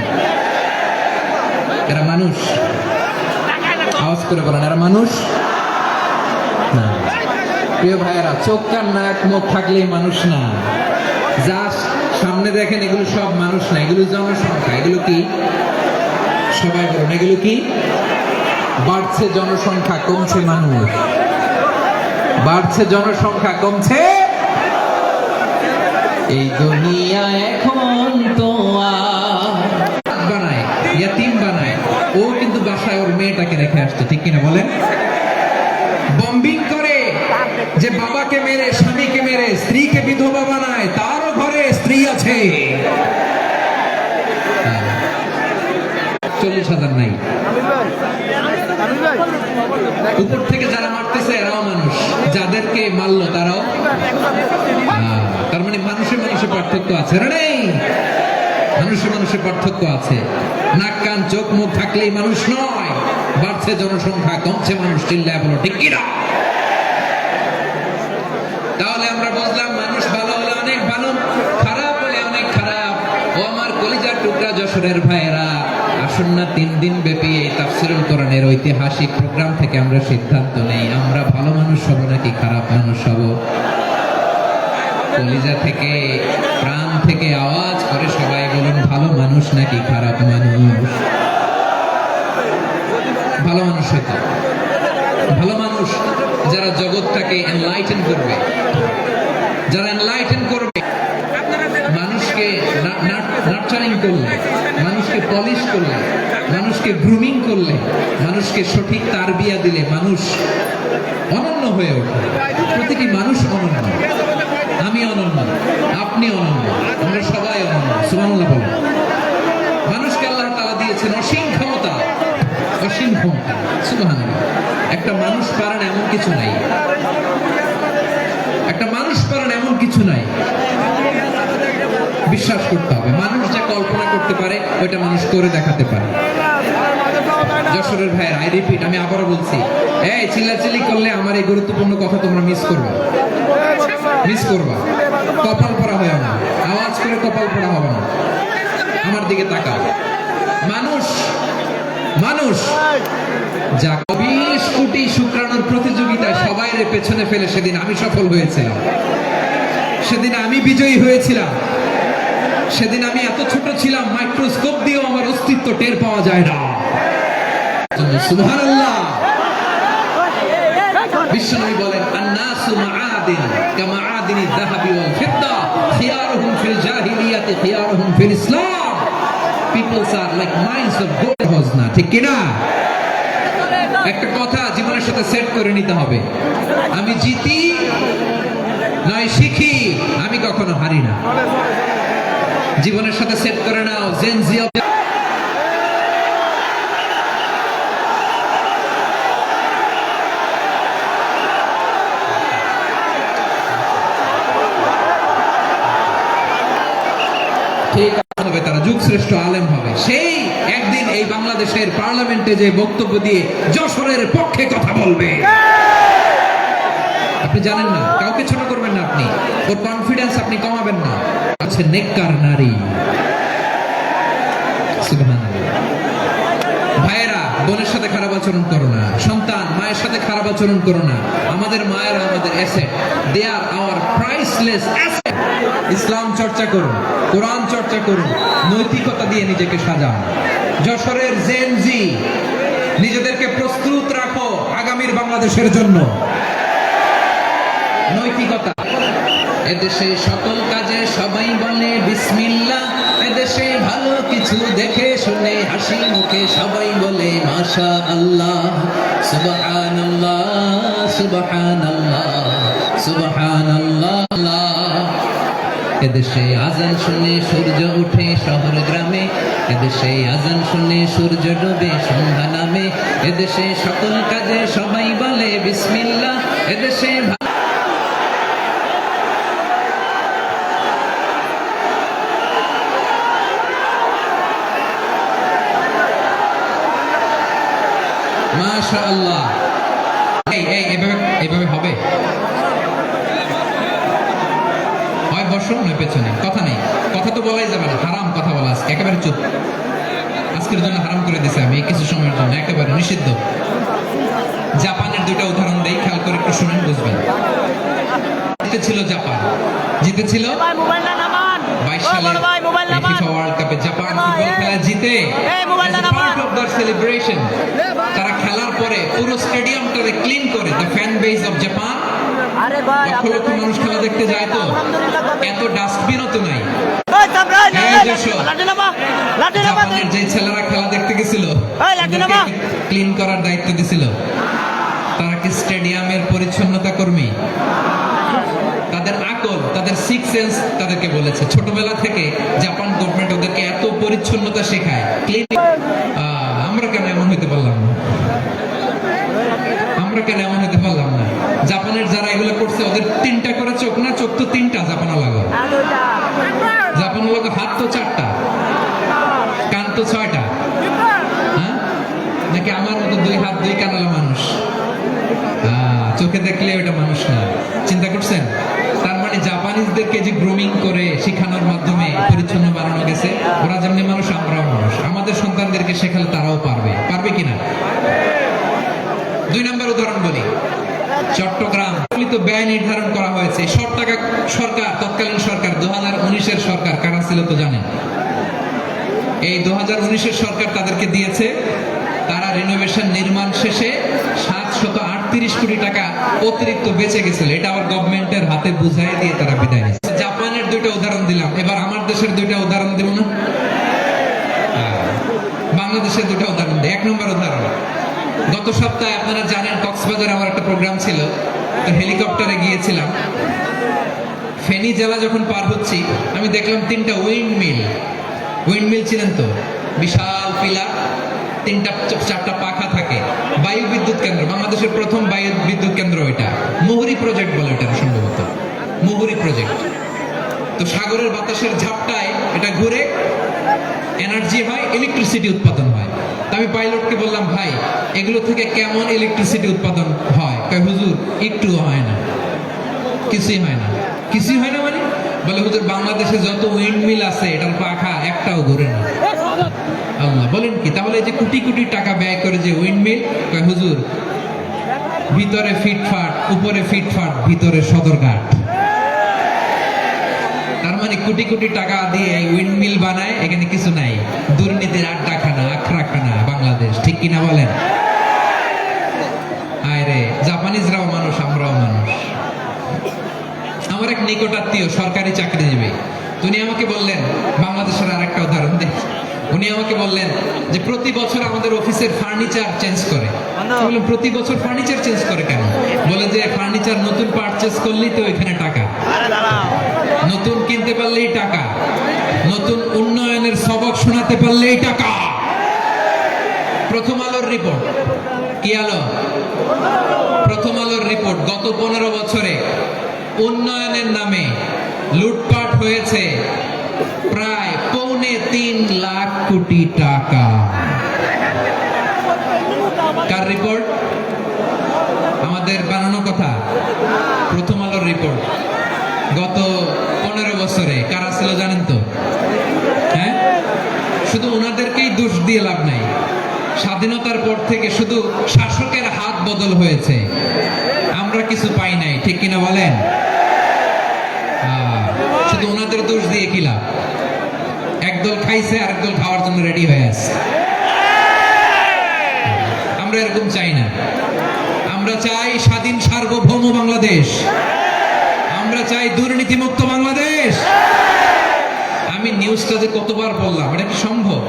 এরা মানুষ? আওয়াজ করে বলেন, এরা মানুষ না। প্রিয় ভাইয়েরা, চোখ কান নাক মুখ থাকলেই মানুষ না। যা সামনে দেখেন এগুলো সব মানুষ না, এগুলো জনসংখ্যা। এগুলো কি? সবাই বলুন, এগুলো কি? বাড়ছে জনসংখ্যা, কমছে মানুষ। বাড়ছে জনসংখ্যা, কমছে। এই দুনিয়া এখন তো বানায়, ইয়াতিম বানায়। ও কিন্তু বাসায় ওর মেয়েটাকে রেখে আসছে, ঠিক কিনা বলেন? বম্বিং করে যে বাবাকে মেরে, স্বামীকে মেরে, স্ত্রীকে বিধবা বানায়, তারও ঘরে স্ত্রী আছে। 40,000 নাই। উপর থেকে যারা মারতেছে এরাও মানুষ, যাদেরকে মারলো তারাও। তার মানে মানুষে মানুষে পার্থক্য আছে না? নেই, মানুষে মানুষে পার্থক্য আছে। নাক কান চোখ মুখ থাকলেই মানুষ নয়। বাড়ছে জনসংখ্যা, কমছে মানুষ, চিল্লায় বলো ঠিক কিনা? তাহলে আমরা বুঝলাম মানুষ ভালো হলে অনেক ভালো, খারাপ হলে অনেক খারাপ। ও আমার কলিজার টুকরা যশোরের ভাইয়েরা, আসুন না 3 দিন ব্যাপী এই তাফসীরুল কোরআনের ঐতিহাসিক প্রোগ্রাম থেকে আমরা সিদ্ধান্ত নেই, আমরা ভালো মানুষ হব নাকি খারাপ মানুষ হব। কলিজা থেকে, প্রাণ থেকে আওয়াজ করে সবাই বলুন, ভালো মানুষ নাকি খারাপ মানুষ? ভালো মানুষ হতো, ভালো মানুষ যারা জগৎটাকে এনলাইটেন করবে, যারা এনলাইটেন করবে, মানুষকে নার্চারিং করলে, মানুষকে পলিশ করলে, মানুষকে গ্রুমিং করলে, মানুষকে সঠিক তারবিয়া দিলে মানুষ অনন্য হয়ে ওঠে। প্রতিটি মানুষ অনন্য, আমি অনন্য, আপনি অনন্য, আমরা সবাই অনন্য। সুবহানাল্লাহ বলেন। মানুষকে আল্লাহ তাআলা দিয়েছেন অসীম ক্ষমতা, অসীম ক্ষমতা। সুবহানাল্লাহ। একটা মানুষ পারেন এমন কিছু নাই, একটা মানুষ পারেন এমন কিছু নাই। বিশ্বাস করতে হবে, মানুষ যা কল্পনা করতে পারে ওইটা মানুষ করে দেখাতে পারে। যশোরের ভাইয়ের, আই রিপিট, আমি আবারও বলছি, এই চিল্লাচিল্লি করলে আমার এই গুরুত্বপূর্ণ কথা তোমরা মিস করবে, মিস করবা। কপাল পড়া হয় না, আওয়াজ করে কপাল পড়া হবে না। আমার দিকে তাকাও। মানুষ, মানুষ যা 20 কোটি শুক্রাণুর প্রতিযোগিতায় সবাই পেছনে ফেলে সেদিন আমি সফল হয়েছিলাম, সেদিন আমি বিজয়ী হয়েছিলাম। সেদিন আমি এত ছোট ছিলাম, মাইক্রোস্কোপ দিয়েও আমার অস্তিত্ব টের পাওয়া যায় না। সুবহানাল্লাহ। বিশ্বনবী বলেন, আন-নাসু মাআদিন কামাআদিনিদ যাহাবি ওয়াল ফিদ্দা, খিয়ারুহুম ফিল জাহিলিয়াতি খিয়ারুহুম ফিল ইসলাম। Peoples are like mines of gold. না ঠিক কি না? একটা কথা জীবনের সাথে সেট করে নিতে হবে, আমি জিতি নয় শিখি, আমি কখনো হারি না। জীবনের সাথে সেট করে নাও। জেনজি ঠিক হবে, তারা যুগ শ্রেষ্ঠ আলেম হবে। সেই একদিন এই বাংলাদেশের পার্লামেন্টে যে বক্তব্য দিয়ে যশোরের পক্ষে কথা বলবে। আপনি জানেন না, কাউকে ছোট করবেন না, আপনি ওর কনফিডেন্স আপনি কমাবেন না। আছে নেককার নারী। সুবহানাল্লাহ। ভাইয়েরা, বোনের সাথে খারাপ আচরণ করো না। সন্তান, মায়ের সাথে খারাপ আচরণ করো না। আমাদের মায়েরা আমাদের asset, they are our priceless asset. ইসলাম চর্চা করুন, কোরআন চর্চা করুন, নৈতিকতা দিয়ে নিজেকে সাজান। যশোরের জেনজি, নিজেদেরকে প্রস্তুত রাখো আগামীর বাংলাদেশের জন্য। নৈতিকতা। এদেশে সকল কাজে সবাই বলে বিসমিল্লাহ, এদেশে ভালো কিছু দেখে শুনে হাসি মুখে সবাই বলে মাশাআল্লাহ, সুবহানাল্লাহ, সুবহানাল্লাহ, সুবহানাল্লাহ। এদেশে আজান শুনে সূর্য ওঠে শহর গ্রামে, এদেশে আজান শুনে সূর্য ডুবে সন্ধ্যা নামে, এদেশে সকল কাজে সবাই বলে বিসমিল্লাহ, এদেশে মাশাআল্লাহ। এইভাবে হবে? হয় বসুন নয় পেছনে, কথা নেই, কথা তো বলাই যাবে না, হারাম কথা বলা। আজকে একেবারে চুপ, আজকের জন্য হারাম করে দিয়েছে আমি কিছু সময়ের জন্য, একেবারে নিষিদ্ধ। জাপানের 2টা উদাহরণ দেই, খেয়াল করে একটু শুনেন, বুঝবেন। জিতেছিল জাপান, জিতেছিল 22 সালে ফিফা ওয়ার্ল্ড কাপে জাপান ফুটবল খেলা জিতে। পার্ট অফ দ্যাট সেলিব্রেশন তারা খেলার পরে পুরো স্টেডিয়ামটাকে ক্লিন করে, the fan base of Japan. Lakh lakh মানুষ খেলা দেখতে যায়, তো এত ডাস্টবিনও তো নাই। জাপানের যে ছেলেরা খেলা দেখতে গেছিল, ক্লিন করার দায়িত্ব দিছিল, তারা কি স্টেডিয়ামের পরিচ্ছন্নতা কর্মী? তাদের আকল, তাদের সিক্স সেন্স তাদেরকে বলেছে ছোটবেলা থেকে জাপান গভর্নমেন্ট ওদেরকে এত পরিচ্ছন্নতা শেখায়। ক্লিন আমরা কেন এমন হইতে পারলাম না? আমরা কেন এমন হতে পারলাম না? জাপানের যারা এগুলো করছে ওদের 3টা করে চোখ না? চোখ তো 3টা জাপানা লাগো, জাপানা লাগো, হাত তো 4টা, কান তো 6টা। হ্যাঁ, নাকি আমার মতো 2 হাত 2 কানালা মানুষ? চোখে দেখলে ওটা মানুষ না। চিন্তা করছেন? তার মানে জাপানিজদেরকে যে গ্রুমিং করে শেখানোর মাধ্যমে পরিচ্ছন্ন বানানো গেছে। ওরা যেমনি মানুষ, আমরাও মানুষ। আমাদের সন্তানদেরকে শেখালে তারাও পারবে। পারবে কিনা? 2 নম্বর উদাহরণ বলি, চট্টগ্রাম তো ব্যয় নির্ধারণ করা হয়েছে। সরকার, তৎকালীন সরকার, 2019-এর সরকার, কারা ছিল তো জানেন? এই 2019-এর সরকার তাদেরকে দিয়েছে, তারা রিনোভেশন নির্মাণ শেষে 738 কোটি টাকা অতিরিক্ত বেঁচে গেছিল। এটা আবার গভর্নমেন্টের হাতে বুঝাই দিয়ে তারা বিদায় নিয়েছে। জাপানের 2টা উদাহরণ দিলাম, এবার আমার দেশের 2টা উদাহরণ দিব না? বাংলাদেশের 2টা উদাহরণ দিই। 1 নম্বর উদাহরণ, গত সপ্তাহে আপনারা জানেন কক্সবাজারে আমার একটা প্রোগ্রাম ছিল, তো হেলিকপ্টারে গিয়েছিলাম। ফেনী জেলা যখন পার হচ্ছি, আমি দেখলাম 3টা উইন্ডমিল ছিলেন তো, বিশাল পিলার, 3টা-4টা পাখা থাকে। বায়ু বিদ্যুৎ কেন্দ্র, বাংলাদেশের প্রথম বায়ু বিদ্যুৎ কেন্দ্র এটা। মুহুরী প্রজেক্ট বলে এটা সম্ভবত, মুহুরী প্রজেক্ট। তো সাগরের বাতাসের ঝাপটায় এটা ঘুরে এনার্জি হয়, ইলেকট্রিসিটি উৎপাদন হয়। আমি পাইলটকে বললাম, ভাই এগুলো থেকে কেমন ইলেকট্রিসিটি উৎপাদন হয়? কয়, হুজুর একটু হয় না, কিছুই হয় না। কিছুই হয় না মানে? বলে, হুজুর বাংলাদেশে যত উইন্ডমিল আছে এটার পাখা একটাও ঘুরে না। আল্লাহ, বলেন কি? তাহলে যে কোটি কোটি টাকা ব্যয় করে যে উইন্ডমিল, কয় হুজুর ভিতরে ফিটফাট, উপরে ফিটফাট, ভিতরে সদরঘাট। তার মানে কোটি কোটি টাকা দিয়ে উইন্ডমিল বানায়, এখানে কিছু নাই। দুর্নীতির আড্ডাখানা, আখড়াখানা বাংলাদেশ, ঠিক কিনা বলেন? আরে জাপানিজরাও মানুষ, আমরাও মানুষ। আমার এক নিকটাত্মীয় সরকারি চাকরিজীবী, উনি আমাকে বললেন, বাংলাদেশের আর একটা উদাহরণ দেখ। উনি আমাকে বললেন যে প্রতি বছর আমাদের অফিসের ফার্নিচার চেঞ্জ করে। বললাম, প্রতি বছর ফার্নিচার চেঞ্জ করে কেন? বলে যে ফার্নিচার নতুন পারচেজ করলেই তো এখানে টাকা, নতুন কিনতে পারলেই টাকা, নতুন উন্নয়নের সবক শোনাতে পারলেই টাকা। প্রথম আলোর রিপোর্ট, কি আলো? প্রথম আলোর রিপোর্ট, গত 15 বছরে উন্নয়নের নামে লুটপাট হয়েছে প্রায় 3.25 লাখ কোটি টাকা। কার রিপোর্ট? আমাদের বানানো কথা? প্রথম আলোর রিপোর্ট। গত 15 বছরে কারা ছিল জানেন তো? হ্যাঁ, শুধু ওনাদেরকেই দোষ দিয়ে লাভ নাই। স্বাধীনতার পর থেকে শুধু শাসকের হাত বদল হয়েছে, আমরা কিছু পাই নাই, ঠিক কিনা বলেন? শুধু ওনাদের দোষ দিয়ে কি লাভ? একদল খাইছে, আরেকদল খাওয়ার জন্য রেডি হয়ে আছে। আমরা এরকম চাই না। আমরা চাই স্বাধীন সার্বভৌম বাংলাদেশ। আমরা চাই দুর্নীতিমুক্ত বাংলাদেশ। আমি নিউজটা যে কতবার বললাম, এটা কি সম্ভব?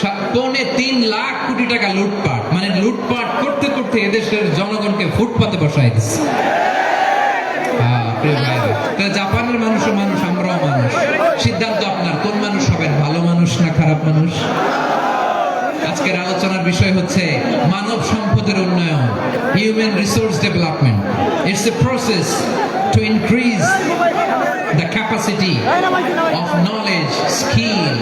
3.25 লাখ কোটি টাকা লুটপাট, মানে লুটপাট করতে করতে এদেশের জনগণকে ফুটপাতে বসাই দিচ্ছে। জাপানের মানুষও মানুষ, আমরাও মানুষ। সিদ্ধান্ত আপনার, কোন মানুষ হবেন, ভালো মানুষ না খারাপ মানুষ? আজকের আলোচনার বিষয় হচ্ছে মানব সম্পদের উন্নয়ন, human resource development. It's a process to increase the capacity of knowledge, skill,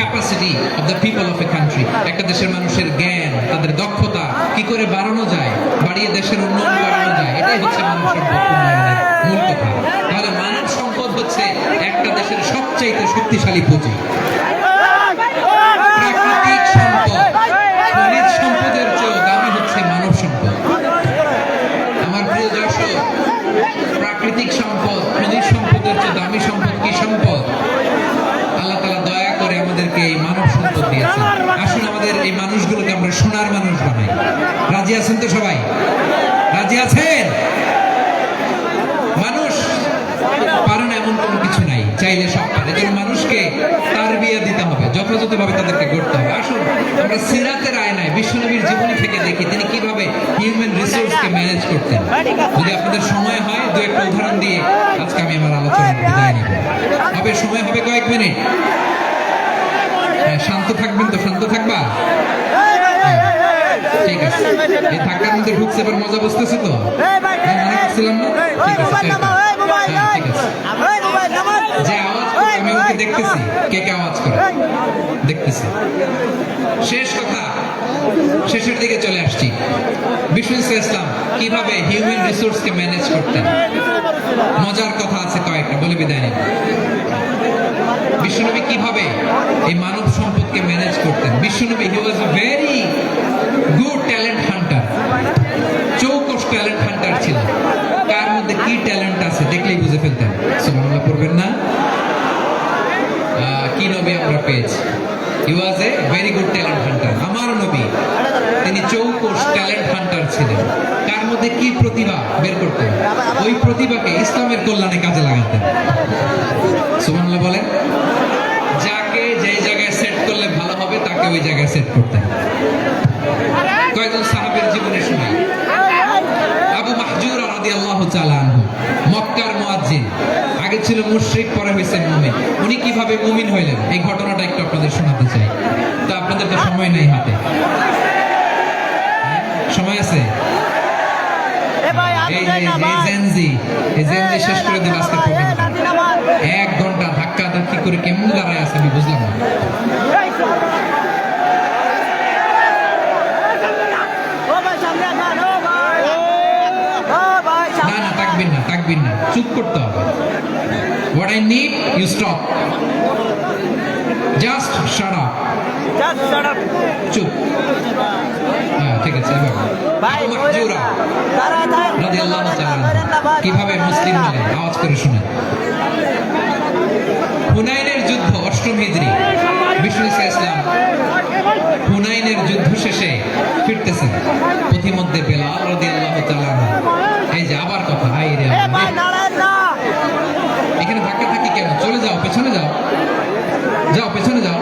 capacity of the people of a country. একটা দেশের মানুষের জ্ঞান, তাদের দক্ষতা কি করে বাড়ানো যায়, বাড়িয়ে দেশের উন্নয়ন বাড়ানো যায়, এটাই হচ্ছে মানব সম্পদ উন্নয়নের মূল কথা। তাহলে মানব সম্পদ হচ্ছে একটা দেশের সবচাইতে শক্তিশালী পুঁজি। প্রাকৃতিক সম্পদ, খনিজ সম্পদের চেয়েও দামি হচ্ছে মানব সম্পদ। আমার প্রিয় দর্শক, প্রাকৃতিক সম্পদ, খনিজ সম্পদের চেয়ে দামি সম্পদ কি সম্পদ? আল্লাহ তাআলা দয়া করে আমাদেরকে এই মানব সম্পদ দিয়েছেন। আসুন আমাদের এই মানুষগুলোকে আমরা সোনার মানুষ বানাই। রাজি আছেন তো সবাই? রাজি আছেন? মানুষ পারে না এমন কোনো কিছু নাই। চাইলে সব পারে। এজন্য মানুষকে তারবিয়া দিতে হবে, যথাযথভাবে তাদেরকে গড়তে হবে। আসুন আমরা সিরাতের আয়নায় বিশ্বনবীর জীবনী থেকে দেখি তিনি কিভাবে হিউম্যান রিসোর্সকে ম্যানেজ করতেন। যদি আপনাদের সময় হয় দু একটা উদাহরণ দিয়ে আজকে আমি আমার আলোচনা বিদায় নিব। হবে সময় হবে কয়েক মিনিট। শান্ত থাকবেন তো? শান্ত থাকবা? ঠিক আছে। এই ধাক্কার মধ্যে ঢুকছে, এবার মজা বুঝতেছে তো? মনে করছিলাম না? ঠিক আছে, ঠিক আছে। যে আওয়াজ করে আমি ওকে দেখতেছি, কে কে আওয়াজ করে দেখতেছি। শেষ কথা, শেষের দিকে চলে আসছি। বিষ্ণু ইসলাম কিভাবে হিউম্যান রিসোর্সকে ম্যানেজ করতেন, মজার কথা আছে কয়েকটা, বলে বিদায় নেব। বিশ্বনবী কিভাবে এই মানব সম্পদকে ম্যানেজ করতেন। বিশ্বনবী he was a very good talent hunter, চৌকস ট্যালেন্ট হান্টার ছিল। কার মধ্যে কি ট্যালেন্ট আছে দেখলেই বুঝে ফেলতেন। সুবহানাল্লাহ পড়বেন না? কি নবী আমরা পেয়েছি। He was a very good talent hunter. আমার নবী তিনি চৌকস ট্যালেন্ট হান্টার ছিলেন। কার মধ্যে কি প্রতিভা বের করতেন, ওই প্রতিভাকে ইসলামের কল্যাণে কাজে লাগাতেন। সুবহানাল্লাহ বলেন। যাকে যেই জায়গায় সেট করলে ভালো হবে তাকে ওই জায়গায় সেট করতেন। কয়েকজন সাহাবীর জীবনে শুনি। আবু মাহজুরা রাদিয়াল্লাহু তাআলা আনহু, মক্কার মুয়াজ্জিন, আগে ছিল মুশরিক, পরে হয়েছেন মুমিন। উনি কিভাবে মুমিন হইলেন এই ঘটনাটা একটু আপনাদের শোনাতে চাই। তো আপনাদের তো সময় নেই হাতে, সময় আছে? এই জেনজি শেষ করে দেব আজকে প্রোগ্রামটা। 1 ঘন্টা ধাক্কা ধাক্কি করে কেমন দাঁড়ায় আছে আমি বুঝলাম না। না তাকবির না, চুপ করতে হবে। What I need, you stop. Just shut up. চুপ। হ্যাঁ, ঠিক আছে। মাহজুরা রাদিয়াল্লাহু তাআলা কিভাবে মুসলিম হলেন আওয়াজ করে শুনেন। হুনাইনের যুদ্ধ 8ম হিজরি। বিষ্ণু ইসলাম হুনাইনের যুদ্ধ শেষে ফিরতেছেন, পথিমধ্যে বেলাল রাদিয়াল্লাহু তাআলা, এই যে আবার কথা, এখানে ধাক্কা থাকি কেন? চলে যাও, পেছনে যাও, পেছনে যাও।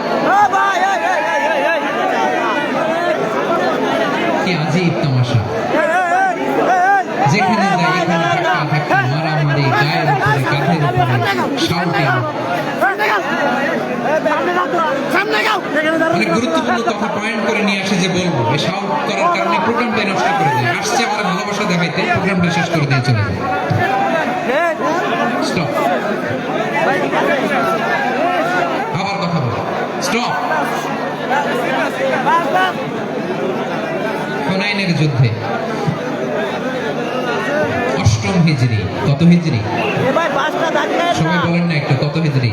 কি আজীব তামাশা, যেখানে যাই এখানে ধাক্কা ধাক্কি, মারামারি, গায়ের উপরে, কাঁধের উপরে, শাউটিং। অনেক গুরুত্বপূর্ণ কথা পয়েন্ট করে নিয়ে আসে যে বলবো, এই শাউট করার কারণে প্রোগ্রামটাই নষ্ট করে দেয়। আসছে আমার ভালোবাসা দেখাইতে, প্রোগ্রামটা শেষ করে দিয়ে চলে যায়। স্টপ। আবার কথা বলো, স্টপ। হুনাইনের যুদ্ধে 8ম হিজরি। কত হিজরি সবাই বলেন না একটু, কত হিজরি?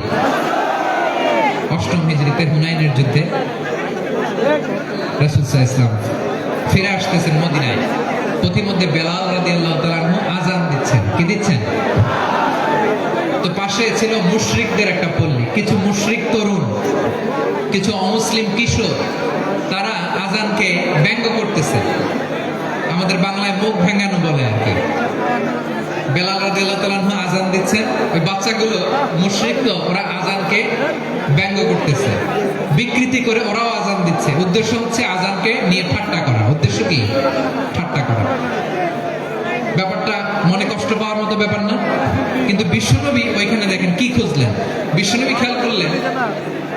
8ম হিজরিতে হুনাইনের যুদ্ধে রাসূল সাল্লাল্লাহু আলাইহি ওয়াসাল্লাম ফিরে আসতেছেন মদিনায়। পথিমধ্যে বেলাল রাদিয়াল্লাহু তাআলা আনহু আযান দিচ্ছেন। কি দিচ্ছেন? তো পাশে ছিল মুশরিকদের একটা পল্লী, কিছু মুশরিক তরুণ, কিছু অমুসলিম কিশোর, তারা আযানকে ব্যঙ্গ করতেছে। আমাদের বাংলায় মুখ ভেঙানো বলে আর কি। বেলাল রাদিয়াল্লাহু তাআলা আনহু আযান দিচ্ছেন, ওই বাচ্চাগুলো মুশরিক, তো ওরা আযানকে ব্যঙ্গ করতেছে, বিকৃতি করে ওরাও আযান দিচ্ছে। উদ্দেশ্য হচ্ছে আযানকে নিয়ে ঠাট্টা করা। উদ্দেশ্য কি? ঠাট্টা করা। ব্যাপারটা মনে কষ্ট পাওয়ার মতো ব্যাপার না? কিন্তু বিশ্বনবী ওইখানে দেখেন কি খুঁজলেন। বিশ্বনবী খেয়াল করলেন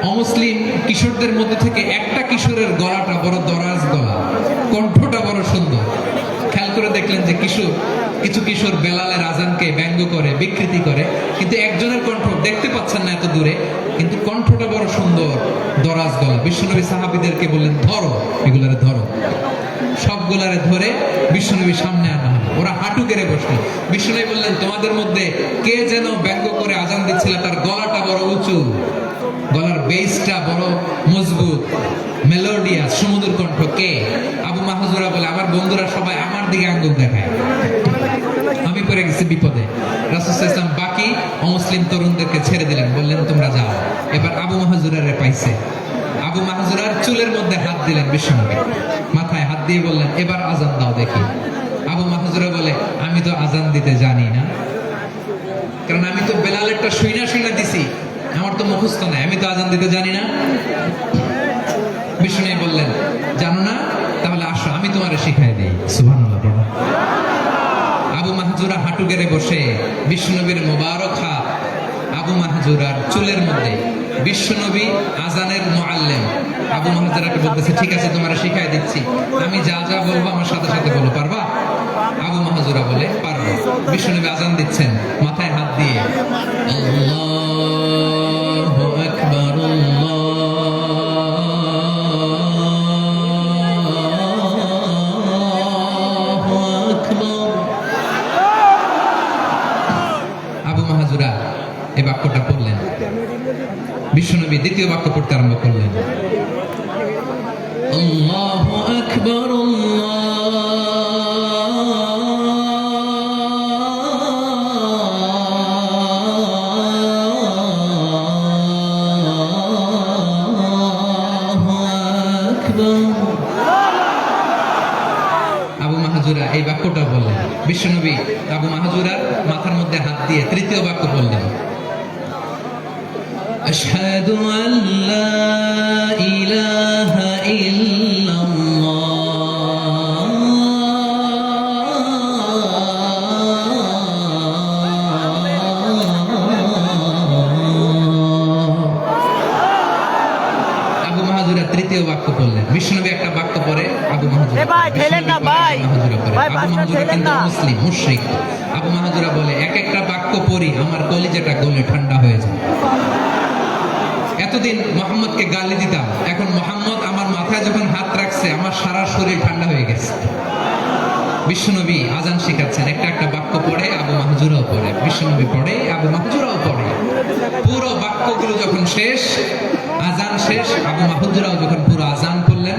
অমুসলিম কিশোরদের মধ্যে থেকে একটা কিশোরের গলাটা বড় দরাজ গলা, কণ্ঠটা বড় সুন্দর। খেয়াল করে দেখলেন যে কিছু কিশোর বেলালের আযানকে ব্যঙ্গ করে, বিকৃতি করে, কিন্তু একজনের কণ্ঠ দেখতে পাচ্ছেন না এত দূরে, কিন্তু কণ্ঠটা বড় সুন্দর, দরাজ গলা। বিশ্বনবী সাহাবীদেরকে বললেন, ধরো, এগুলারে ধরো। সবগুলারে ধরে বিশ্বনবীর সামনে আনা হলো। ওরা হাঁটু গেড়ে বসলো। বিশ্বনবী বললেন, তোমাদের মধ্যে কে যেন ব্যঙ্গ করে আযান দিচ্ছিল, তার গলাটা বড় উঁচু, গলার বেসটা বড় মজবুত, মেলোডিয়াস, সুমধুর কণ্ঠ। কে? আবু মাহজুরা বলে, আমার বন্ধুরা সবাই আমার দিকে আঙ্গুল দেখায়, আমি পড়ে গেছি বিপদে। রাসূল সাল্লাল্লাহু আলাইহি ওয়াসাল্লাম বাকি অমুসলিম তরুণদেরকে ছেড়ে দিলেন, বললেন তোমরা যাও। এবার আবু মাহজুরারে পাইছে। আবু মাহজুরার চুলের মধ্যে হাত দিলেন বিশ্বনবী, মাথায় হাত দিয়ে বললেন, এবার আযান দাও দেখি। আবু মাহজুরা বলে, আমি তো আযান দিতে জানি না। কারণ আমি তো বেলালেরটা শুইনা দিছি, আমার তো মুখস্থ নাই, আমি তো আজান দিতে জানি না। বিষ্ণু বললেন, জানো না? তাহলে আসো, আমি তোমারে শিখাই দিই। সুবহানাল্লাহ। আবু মাহজুরা হাঁটু গেড়ে বসে বিশ্বনবীর মোবারক হাত আবু মাহজুরার চুলের মধ্যে। বিশ্বনবী আজানের মুআল্লিম। আবু মাহজুরাকে বলতেছে, ঠিক আছে তোমারে শিখাই দিচ্ছি, আমি যা যা বলবো আমার সাথে সাথে বলো, পারবা? আবু মাহজুরা বলে, পারবো। বিশ্বনবী আজান দিচ্ছেন মাথায় হাত দিয়ে, আল্লাহু আকবার, এই বাক্যটা পড়লেন। বিশ্বনবী দ্বিতীয় বাক্য পড়তে আরম্ভ করলেন, আল্লাহু আকবার, আবু মাহজুরা এই বাক্যটা বললেন। বিশ্বনবী আবু মাহজুরার মাথার মধ্যে হাত দিয়ে তৃতীয় বাক্য বললেন, আশহাদু আল্লা ইলাহা ইল্লাল্লাহ, আবু মাহজুরা তৃতীয় বাক্য বললেন। বিশ্বনবী একটা বাক্য পরে আবু মাহজুরা, আবু মাহজুরা কিন্তু মুসলিম, মুশরিক। আবু মাহজুরা বলে, এক একটা বাক্য পড়ি আমার কলিজাটা গলে ঠান্ডা হয়ে যায়। এতদিন মোহাম্মদকে গালি দিতাম, এখন মোহাম্মদ আমার মাথায় যখন হাত রাখছে আমার সারা শরীর ঠান্ডা হয়ে গেছে। বিশ্বনবী আজান শিখাচ্ছেন, একটা একটা বাক্য পড়ে আবু মাহজুরাও পড়ে, বিশ্বনবী পড়ে, আবু মাহজুরাও পড়ে। পুরো বাক্যগুলো যখন শেষ, আজান শেষ, আবু মাহজুরাও যখন পুরো আজান পড়লেন,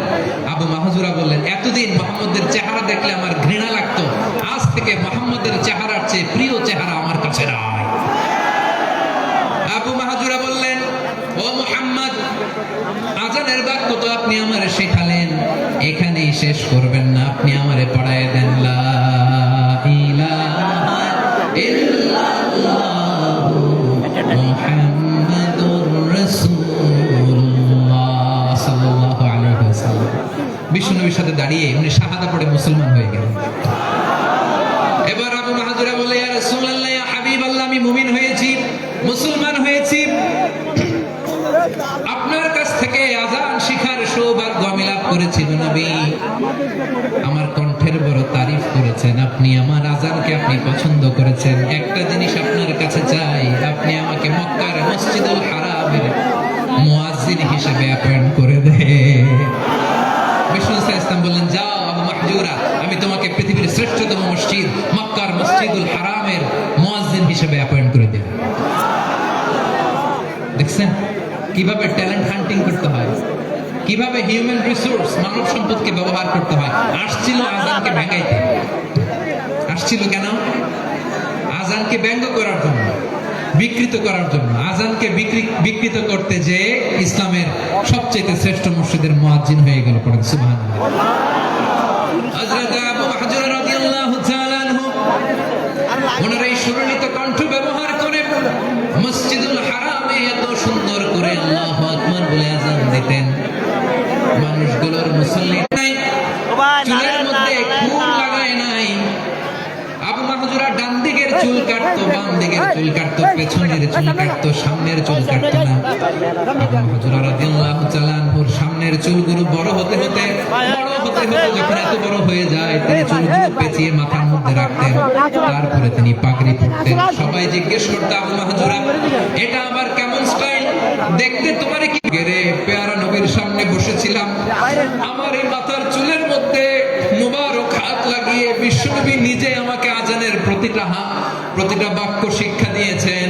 আবু মাহজুরা বললেন, এতদিন মোহাম্মদের চেহারা দেখলে আমার ঘৃণা লাগতো, আজ থেকে মোহাম্মদের চেহারার চেয়ে প্রিয় চেহারা আমার কাছে নাই। আবু মাহজুরা বললেন, ও মুহাম্মদ, আজানের বাক্য তো আপনি আমারে শেখালেন, এখানেই শেষ করবেন না, আপনি আমারে পড়ায় দেন, লা ইলাহা ইল্লাল্লাহু মুহাম্মাদুর রাসূলুল্লাহ সাল্লাল্লাহু আলাইহি ওয়াসাল্লাম। বিশ্বনবীর সাথে দাঁড়িয়ে উনি শাহাদা পড়ে মুসলমান হয়ে গেলেন। এবার আবু মাহজুরা বলে, ইয়া রাসূলুল্লাহ, ইয়া হাবিবাল্লাহ, আমি মুমিন হয়েছি, মুসলমান হয়েছি, আপনার কাছ থেকে আজান শিখার সৌভাগ্য আমি লাভ করেছি নবী। আমার কণ্ঠের বড় তারিফ করেছেন আপনি, আমার আজানকে আপনি পছন্দ করেছেন। একটা জিনিস আপনার কাছে চাই, আপনি আমাকে মক্কার মসজিদুল হারামের মুয়াজ্জিন হিসেবে অ্যাপয়েন্ট করে দেন। বিষ্ণু ইসলাম বললেন, যাও আবু মাহজুরা, আমি তোমাকে পৃথিবীর শ্রেষ্ঠতম মসজিদ মক্কার মসজিদুল হারামের মুয়াজ্জিন হিসেবে অ্যাপয়েন্ট করে দেব। দেখছেন কিভাবে ট্যালেন্ট হান্টিং করতে হয়, কিভাবে হিউম্যান রিসোর্স মানব সম্পদকে ব্যবহার করতে হয়। আসছিল আজানকে ভেঙাইতে, আসছিল কেন? আজানকে ব্যঙ্গ করার জন্য, বিকৃত করার জন্য। আজানকে বিকৃত করতে যে ইসলামের সবচেয়ে শ্রেষ্ঠ মসজিদের মুয়াজ্জিন হয়ে গেল। পড়েন সুবহানাল্লাহ। হযরত আবু মাহজুরা রাদিয়াল্লাহু তাআলা আনহু ওনার এই সুরলিত কণ্ঠ ব্যবহার করে মসজিদুল হারামে এত সুন্দর করে আল্লাহু আকবার বলে আজান দিতেন। মানুষগুলোর মুসল্লি নাই, চুলের মধ্যে খুন লাগায় নাই। আবু মাহজুরা ডান দিকের চুল কাটতো, বাম দিকের চুল কাটতো, পেছনের চুল কাটতো, সামনের চুল কাটতো না। আবু মাহজুরা রাদিয়াল্লাহু তাআলা আনহুর সামনের চুলগুলো বড় হতে হতে যখন এত বড় হয়ে যায়, তিনি চুলগুলো পেঁচিয়ে মাথার মধ্যে রাখতেন, তারপরে তিনি পাগড়ি পরতেন। সবাই জিজ্ঞেস করতো, আবু মাহজুরা, এটা আবার কেমন স্টাইল? দেখতে তোমার কি গেরে? পেয়ারা নবীর সামনে বসেছিলাম, আমার এই মাথার চুলের মধ্যে মুবারক হাত লাগিয়ে বিশ্বনবী নিজে আমাকে আজানের প্রতিটা বাক্য শিক্ষা দিয়েছেন।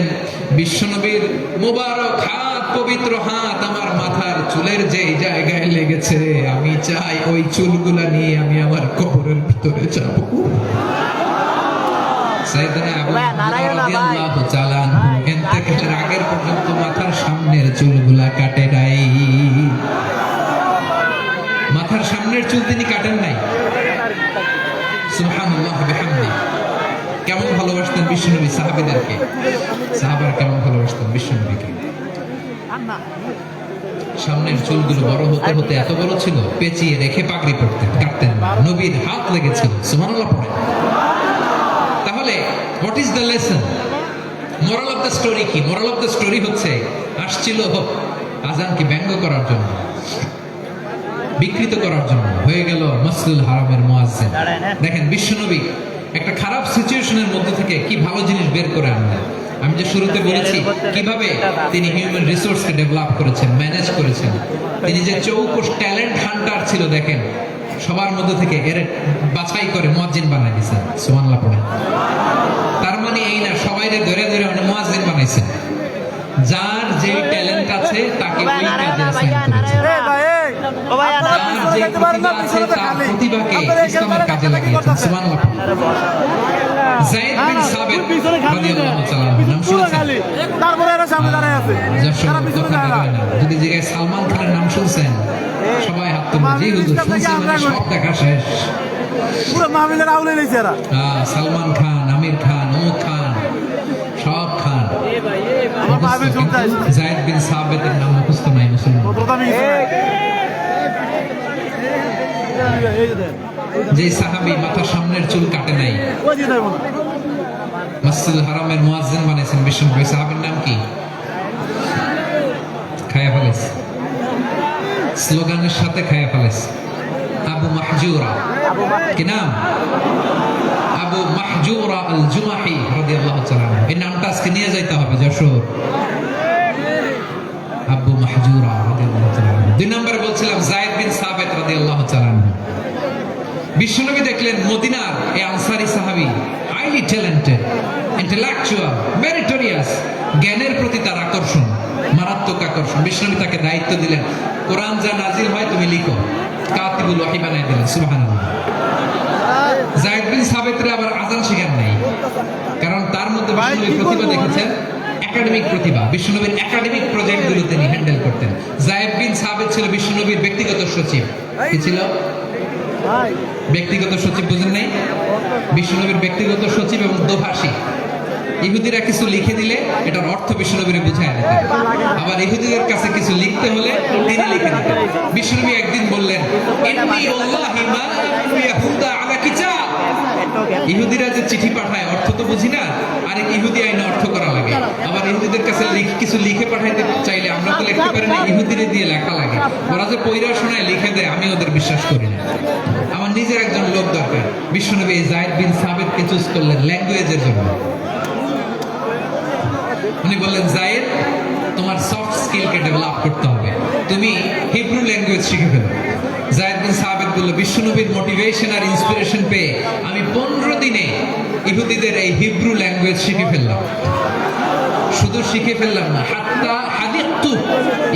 বিশ্বনবীর মুবারক হাত, পবিত্র হাত আমার মাথার চুলের যেই জায়গায় লেগেছে, আমি চাই ওই চুলগুলা নিয়ে আমি আমার কবরের ভিতরে যাব। সাইয়েদনা আবু রাদিয়াল্লাহু তাআলা আনহু ইন্তেকালের আগের পর্যন্ত মাথার সামনের চুলগুলা কাটে নাই। মাথার সামনের চুল তিনি কাটেন নাই। সুবহানাল্লাহ বিহামদি। কেমন ভালোবাসতেন বিশ্বনবী সাহাবীদেরকে, সাহাবারা কেমন ভালোবাসতেন বিশ্বনবীকে। সামনের চুলগুলো বড় হতে হতে এত বড় ছিল, পেঁচিয়ে রেখে পাগড়ি পরতেন, কাটতেন না। নবীর হাত লেগেছিল, সুবহানাল্লাহ পড়ে। তাহলে what is the lesson, moral of the story কি? মোরাল অফ দ্য স্টোরি হচ্ছে, আসছিল আজানকে ব্যঙ্গ করার জন্য, বিকৃত করার জন্য, হয়ে গেল মসজিদুল হারামের মুয়াজ্জিন। দেখেন বিশ্বনবী একটা খারাপ সিচুয়েশনের মধ্যে থেকে কি ভালো জিনিস বের করে আনলেন। আমি যে শুরুতে বলেছি কিভাবে তিনি হিউম্যান রিসোর্সকে ডেভেলপ করেছেন, ম্যানেজ করেছেন। তিনি যে চৌকস ট্যালেন্ট হান্টার ছিল, দেখেন সবার মধ্যে থেকে এর বাছাই করে মুয়াজ্জিন বানাই দিয়েছেন, সুবহানাল্লাহ পড়ে। তার মানে এই না সবাইরে ধরে ধরে উনি মুয়াজ্জিন বানাইছেন। যার যে ট্যালেন্ট আছে তাকে ওই কাজে অ্যাসাইন করেছেন। যার যে প্রতিভা আছে তার প্রতিভাকে ইসলামের কাজে লাগিয়েছেন, সুবহানাল্লাহ। যায়েদ বিন সাবিত রাদিয়াল্লাহু তাআলা নাম শুনছেন? তারপরে এর সামনে দাঁড়ায় আছে, সারা পিছনে দাঁড়ায় না। যদি জিজ্ঞাসা সালমান খানের নাম শুনছেন, সবাই হাত তুলবে, জি হুজুর শুনছি, মানে সব দেখা শেষ, পুরো মাহফিলের আউলে লইছে এরা। সালমান খান, আমির খান, ওমর খান, সব খান। যায়েদ বিন সাবিতের নাম মুখস্থ নাই মুসলমান। যে সাহাবী মাথার সামনের চুল কাটে নাই, মসজিদুল হারামের মুয়াজ্জিন বানাইছেন বিশ্বনবী, সাহাবীর নাম কি? খায়া ফেলেছে, স্লোগানের সাথে খায়া ফেলেছে। আবু মাহজুরা, কি নাম? আবু মাহজুরা আল জুমাহি রাদিয়াল্লাহু তাআলা। এই নামটা আজকে নিয়ে যাইতে হবে যশোর। আবু মাহজুরা রাদিয়াল্লাহু তাআলা। দুই নম্বরে বলছিলাম যায়েদ বিন সাবিত রাদিয়াল্লাহু তাআলা। বিশ্বনবী দেখলেন মদিনার এই আনসারী সাহাবী হাইলি ট্যালেন্টেড, ইন্টেলেকচুয়াল, মেরিটোরিয়াস, জ্ঞানের প্রতি তার আকর্ষণ, মারাত্মক আকর্ষণ। বিশ্বনবী তাকে দায়িত্ব দিলেন, কোরআন যা নাজিল হয় তুমি লিখো, কাতিবুল ওয়াহি বানাই দিলেন, সুবহানাল্লাহ। যায়েদ বিন সাবিতরে আবার আযান শেখান নাই, কারণ তার মধ্যে বিশ্বনবী প্রতিভা দেখেছেন, একাডেমিক প্রতিভা। বিশ্বনবীর একাডেমিক প্রজেক্টগুলো তিনি হ্যান্ডেল করতেন। যায়েদ বিন সাবিত ছিল বিশ্বনবীর ব্যক্তিগত সচিব। কি ছিল? ব্যক্তিগত সচিব, বুঝেন নাই? বিশ্বনবীর ব্যক্তিগত সচিব এবং দোভাষী। ইহুদিরা কিছু লিখে দিলে এটার অর্থ বিশ্বনবীরে বুঝায় দিতেন, আবার ইহুদিদের কাছে কিছু লিখতে হলে তিনি লিখে দিতেন। বিশ্বনবী একদিন বললেন, ইন্নী ওয়াল্লাহি মা ইয়াহুদা আলা কিতাব। ইহুদিরা যে চিঠি পাঠায় অর্থ তো বুঝি না, আরেক ইহুদি আইনে অর্থ করা লাগে। আবার ইহুদিদের কাছে কিছু লিখে পাঠাইতে চাইলে আমরা তো লিখতে পারি না, ইহুদিরে দিয়ে লেখা লাগে। ওরা যে পয়রা শোনায় লিখে দেয়, আমি ওদের বিশ্বাস করি না। আমার নিজের একজন লোক দরকার। বিশ্বনবী যায়েদ বিন সাবিতকে চুজ করলেন ল্যাঙ্গুয়েজের জন্য। উনি বললেন, যায়েদ তোমার সফট স্কিলকে ডেভেলপ করতে হবে, তুমি হিব্রু ল্যাঙ্গুয়েজ শিখে ফেলো। যায়েদ বিন সাবিত বলল, বিশ্বনবীর মোটিভেশন আর ইন্সপিরেশন পেয়ে আমি 15 দিনে ইহুদিদের এই হিব্রু ল্যাঙ্গুয়েজ শিখে ফেললাম। শুধু শিখে ফেললাম না, হাত্তা হাদিকতু,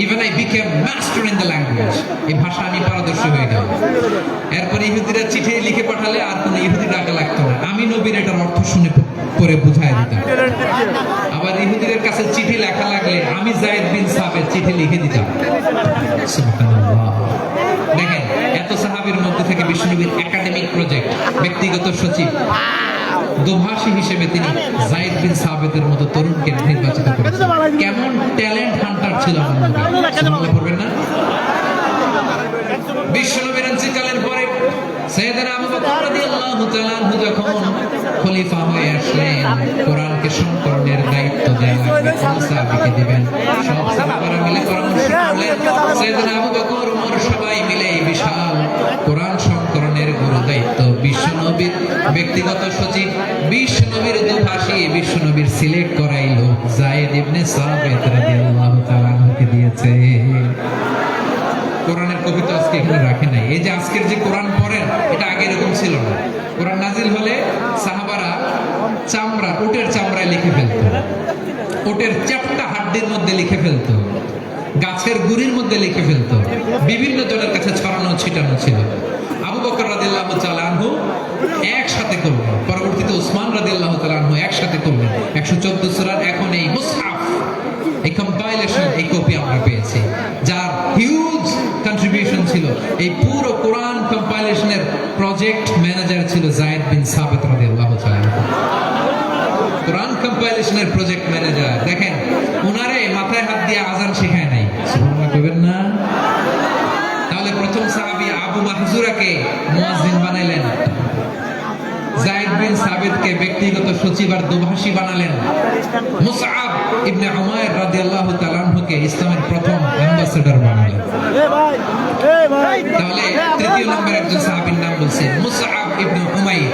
even I became master in the language. এই ভাষা আমি পারদর্শী হয়ে গেলাম। এরপর ইহুদিরা চিঠি লিখে পাঠালে আর কোনো ইহুদি ডাকা লাগতো না, আমি নবীর এটার অর্থ শুনে পরে বুঝাই দিতাম। আবার ইহুদিদের কাছে চিঠি লেখা লাগলে আমি যায়েদ বিন সাবিত চিঠি লিখে দিতাম, সুবহানাল্লাহ। দেখেন এত সাহাবীর মধ্যে থেকে বিশ্বনবীর একাডেমিক প্রজেক্ট, ব্যক্তিগত সচিব, দোভাষী হিসেবে তিনি যায়েদ বিন সাবিতের মতো তরুণকে নির্বাচিত করেছেন। কেমন ট্যালেন্ট হান্টার ছিল আমার নবী, সুবহানাল্লাহ পড়বেন না? বিশ্বনবীর ইন্তেকালের পরে সাইয়েদনা আবু বকর রাদিয়াল্লাহু তাআলা আনহু যখন খলিফা হয়ে আসলেন, কোরআনকে সংকলনের দায়িত্ব দেয়া লাগবে কোন সাহাবীকে দিবেন। সব সাহাবারা মিলে পরামর্শ করলেন, সাইয়েদনা আবু বকর, ওমর সবাই মিলে এই বিশাল কোরআন সংকলনের গুরু দায়িত্ব বিশ্বনবীর ব্যক্তিগত সচিব, বিশ্বনবীর দোভাষী, বিশ্বনবীর সিলেক্ট করাই লোক যায়েদ ইবনে সাবিত রাদিয়াল্লাহু তাআলা আনহুকে দিয়েছে। কোরআনের কবিতা আজকে এখানে রাখে নাই। এই যে আজকের যে কোরআন পড়েন, এটা আগে এরকম ছিল না। কোরআন নাজিল হলে সাহাবারা চামড়া, উটের চামড়ায় লিখে ফেলতো, উটের চ্যাপ্টা হাড্ডির মধ্যে লিখে ফেলতো, গাছের গুড়ির মধ্যে লিখে ফেলতো, বিভিন্ন জনের কাছে ছড়ানো ছিটানো ছিল। আবু বকর রাদিয়াল্লাহু তাআলা আনহু একসাথে করলেন, পরবর্তীতে ওসমান রাদিয়াল্লাহু তাআলা আনহু একসাথে করলেন। 114 সূরার এখন এই মুসহাফ, এই কম্পাইলেশন, এই কপি আমরা পেয়েছি, যার হিউজ কন্ট্রিবিউশন ছিল। এই পুরো কোরআন কম্পাইলেশনের প্রজেক্ট ম্যানেজার ছিল যায়েদ বিন সাবিত রাদিয়াল্লাহু তাআলা। সাবিতকে ব্যক্তিগত সচিব আর দোভাষী বানালেন। মুসআব ইবনে উমাইর রাদিয়াল্লাহু তাআলা আনহুকে ইসলামের প্রথম অ্যাম্বাসেডর বানালেন। তাহলে তৃতীয় নম্বর একজন সাহাবীর নাম বলছেন মুসআব ইবনে উমাইর।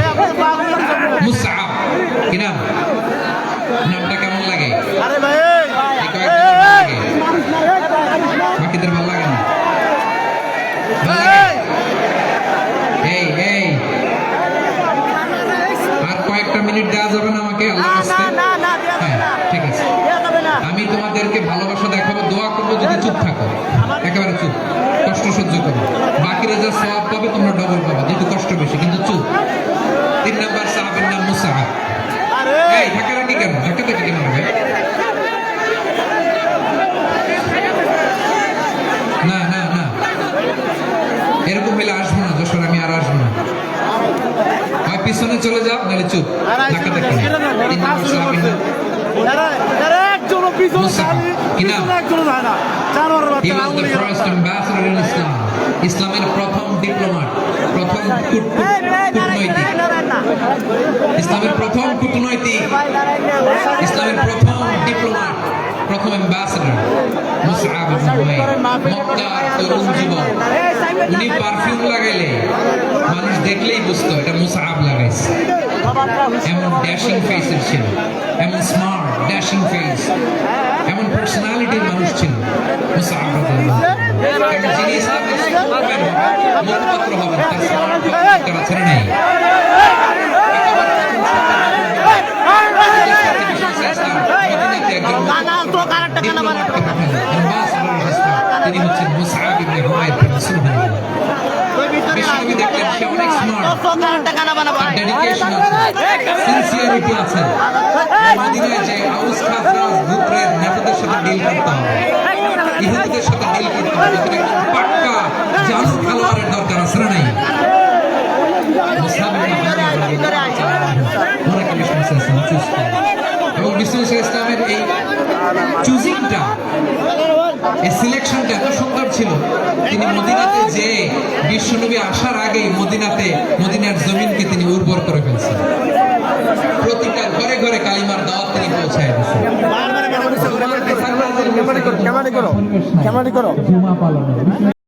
মুসআব কি নাম? নামটা কেমন লাগে? আরে ভাই বাকিদের ভালো লাগে না? এই এই আর কয়েকটা মিনিট দেওয়া যাবে না আমাকে? আল্লাহর রাস্তায় হ্যাঁ ঠিক আছে। আমি তোমাদেরকে ভালোবাসা দেখাবো, দোয়া করবো যদি চুপ থাকো, একেবারে চুপ, কষ্ট সহ্য করো। বাকিরা যা সওয়াব পাবে তোমরা ডবল পাবে, যেহেতু কষ্ট বেশি, কিন্তু চুপ। 3 নাম্বার সাহাবীর নাম মুসআব। এই ঢাকাঢাকি কেন? ঢাকাঢাকি কেন হবে? না না না, এরকম হলে আসবো না যশোর, আমি আর আসবো না। হয় পিছনে চলে যাও, নাহলে চুপ, ঢাকাঢাকি না। 3 নাম্বার সাহাবীর নাম মুসআব। কি নাম? He was the first ambassador in Islam. ইসলামের প্রথম ডিপ্লোম্যাট, প্রথম কূটনৈতিক, ইসলামের প্রথম কূটনৈতিক, ইসলামের প্রথম ডিপ্লোম্যাট, প্রথম অ্যাম্বাসেডর মুসআব ইবনে উমাইর। মক্কার তরুণ যুবক, উনি পারফিউম লাগাইলে মানুষ দেখলেই বুঝতো এটা মুসআব লাগাইছে। এমন ড্যাশিং ফেসের ছিল, এমন স্মার্ট ড্যাশিং ফেস, এমন পার্সোনালিটির মানুষ ছিল মুসআব রাদিয়াল্লাহু তাআলা। যিনি ইসলামের স্লোগান মুখপত্র হবেন, তার স্মার্ট করা ছেড়ে নাই। তিনি হচ্ছেন মুসআব ইবনে উমাইর। বিশ্বনবী দেখলেন সে অনেক স্মার্ট, ডেডিকেশন আছে, সিনসিয়ারিটি আছে। মদিনায় যে আউস খাজরাজ গোত্রের নেতাদের সাথে ডিল করতে হবে, ইহুদিদের সাথে ডিল করতে হবে, এখানে একদম পাক্কা জাদু খেলোয়াড়ের দরকার আছে না নাই? মুসআব ইবনে উমাইর এবং বিশ্বনবী ইসলামের এই চুজিংটা, এই সিলেকশনটা এত সুন্দর ছিল। তিনি মদিনাতে যে বিশ্বনবী আসার আগেই মদিনার জমিনকে তিনি উর্বর করে ফেলছেন। প্রতিটা ঘরে ঘরে কালিমার দাওয়াত তিনি পৌঁছায় দিয়েছেন।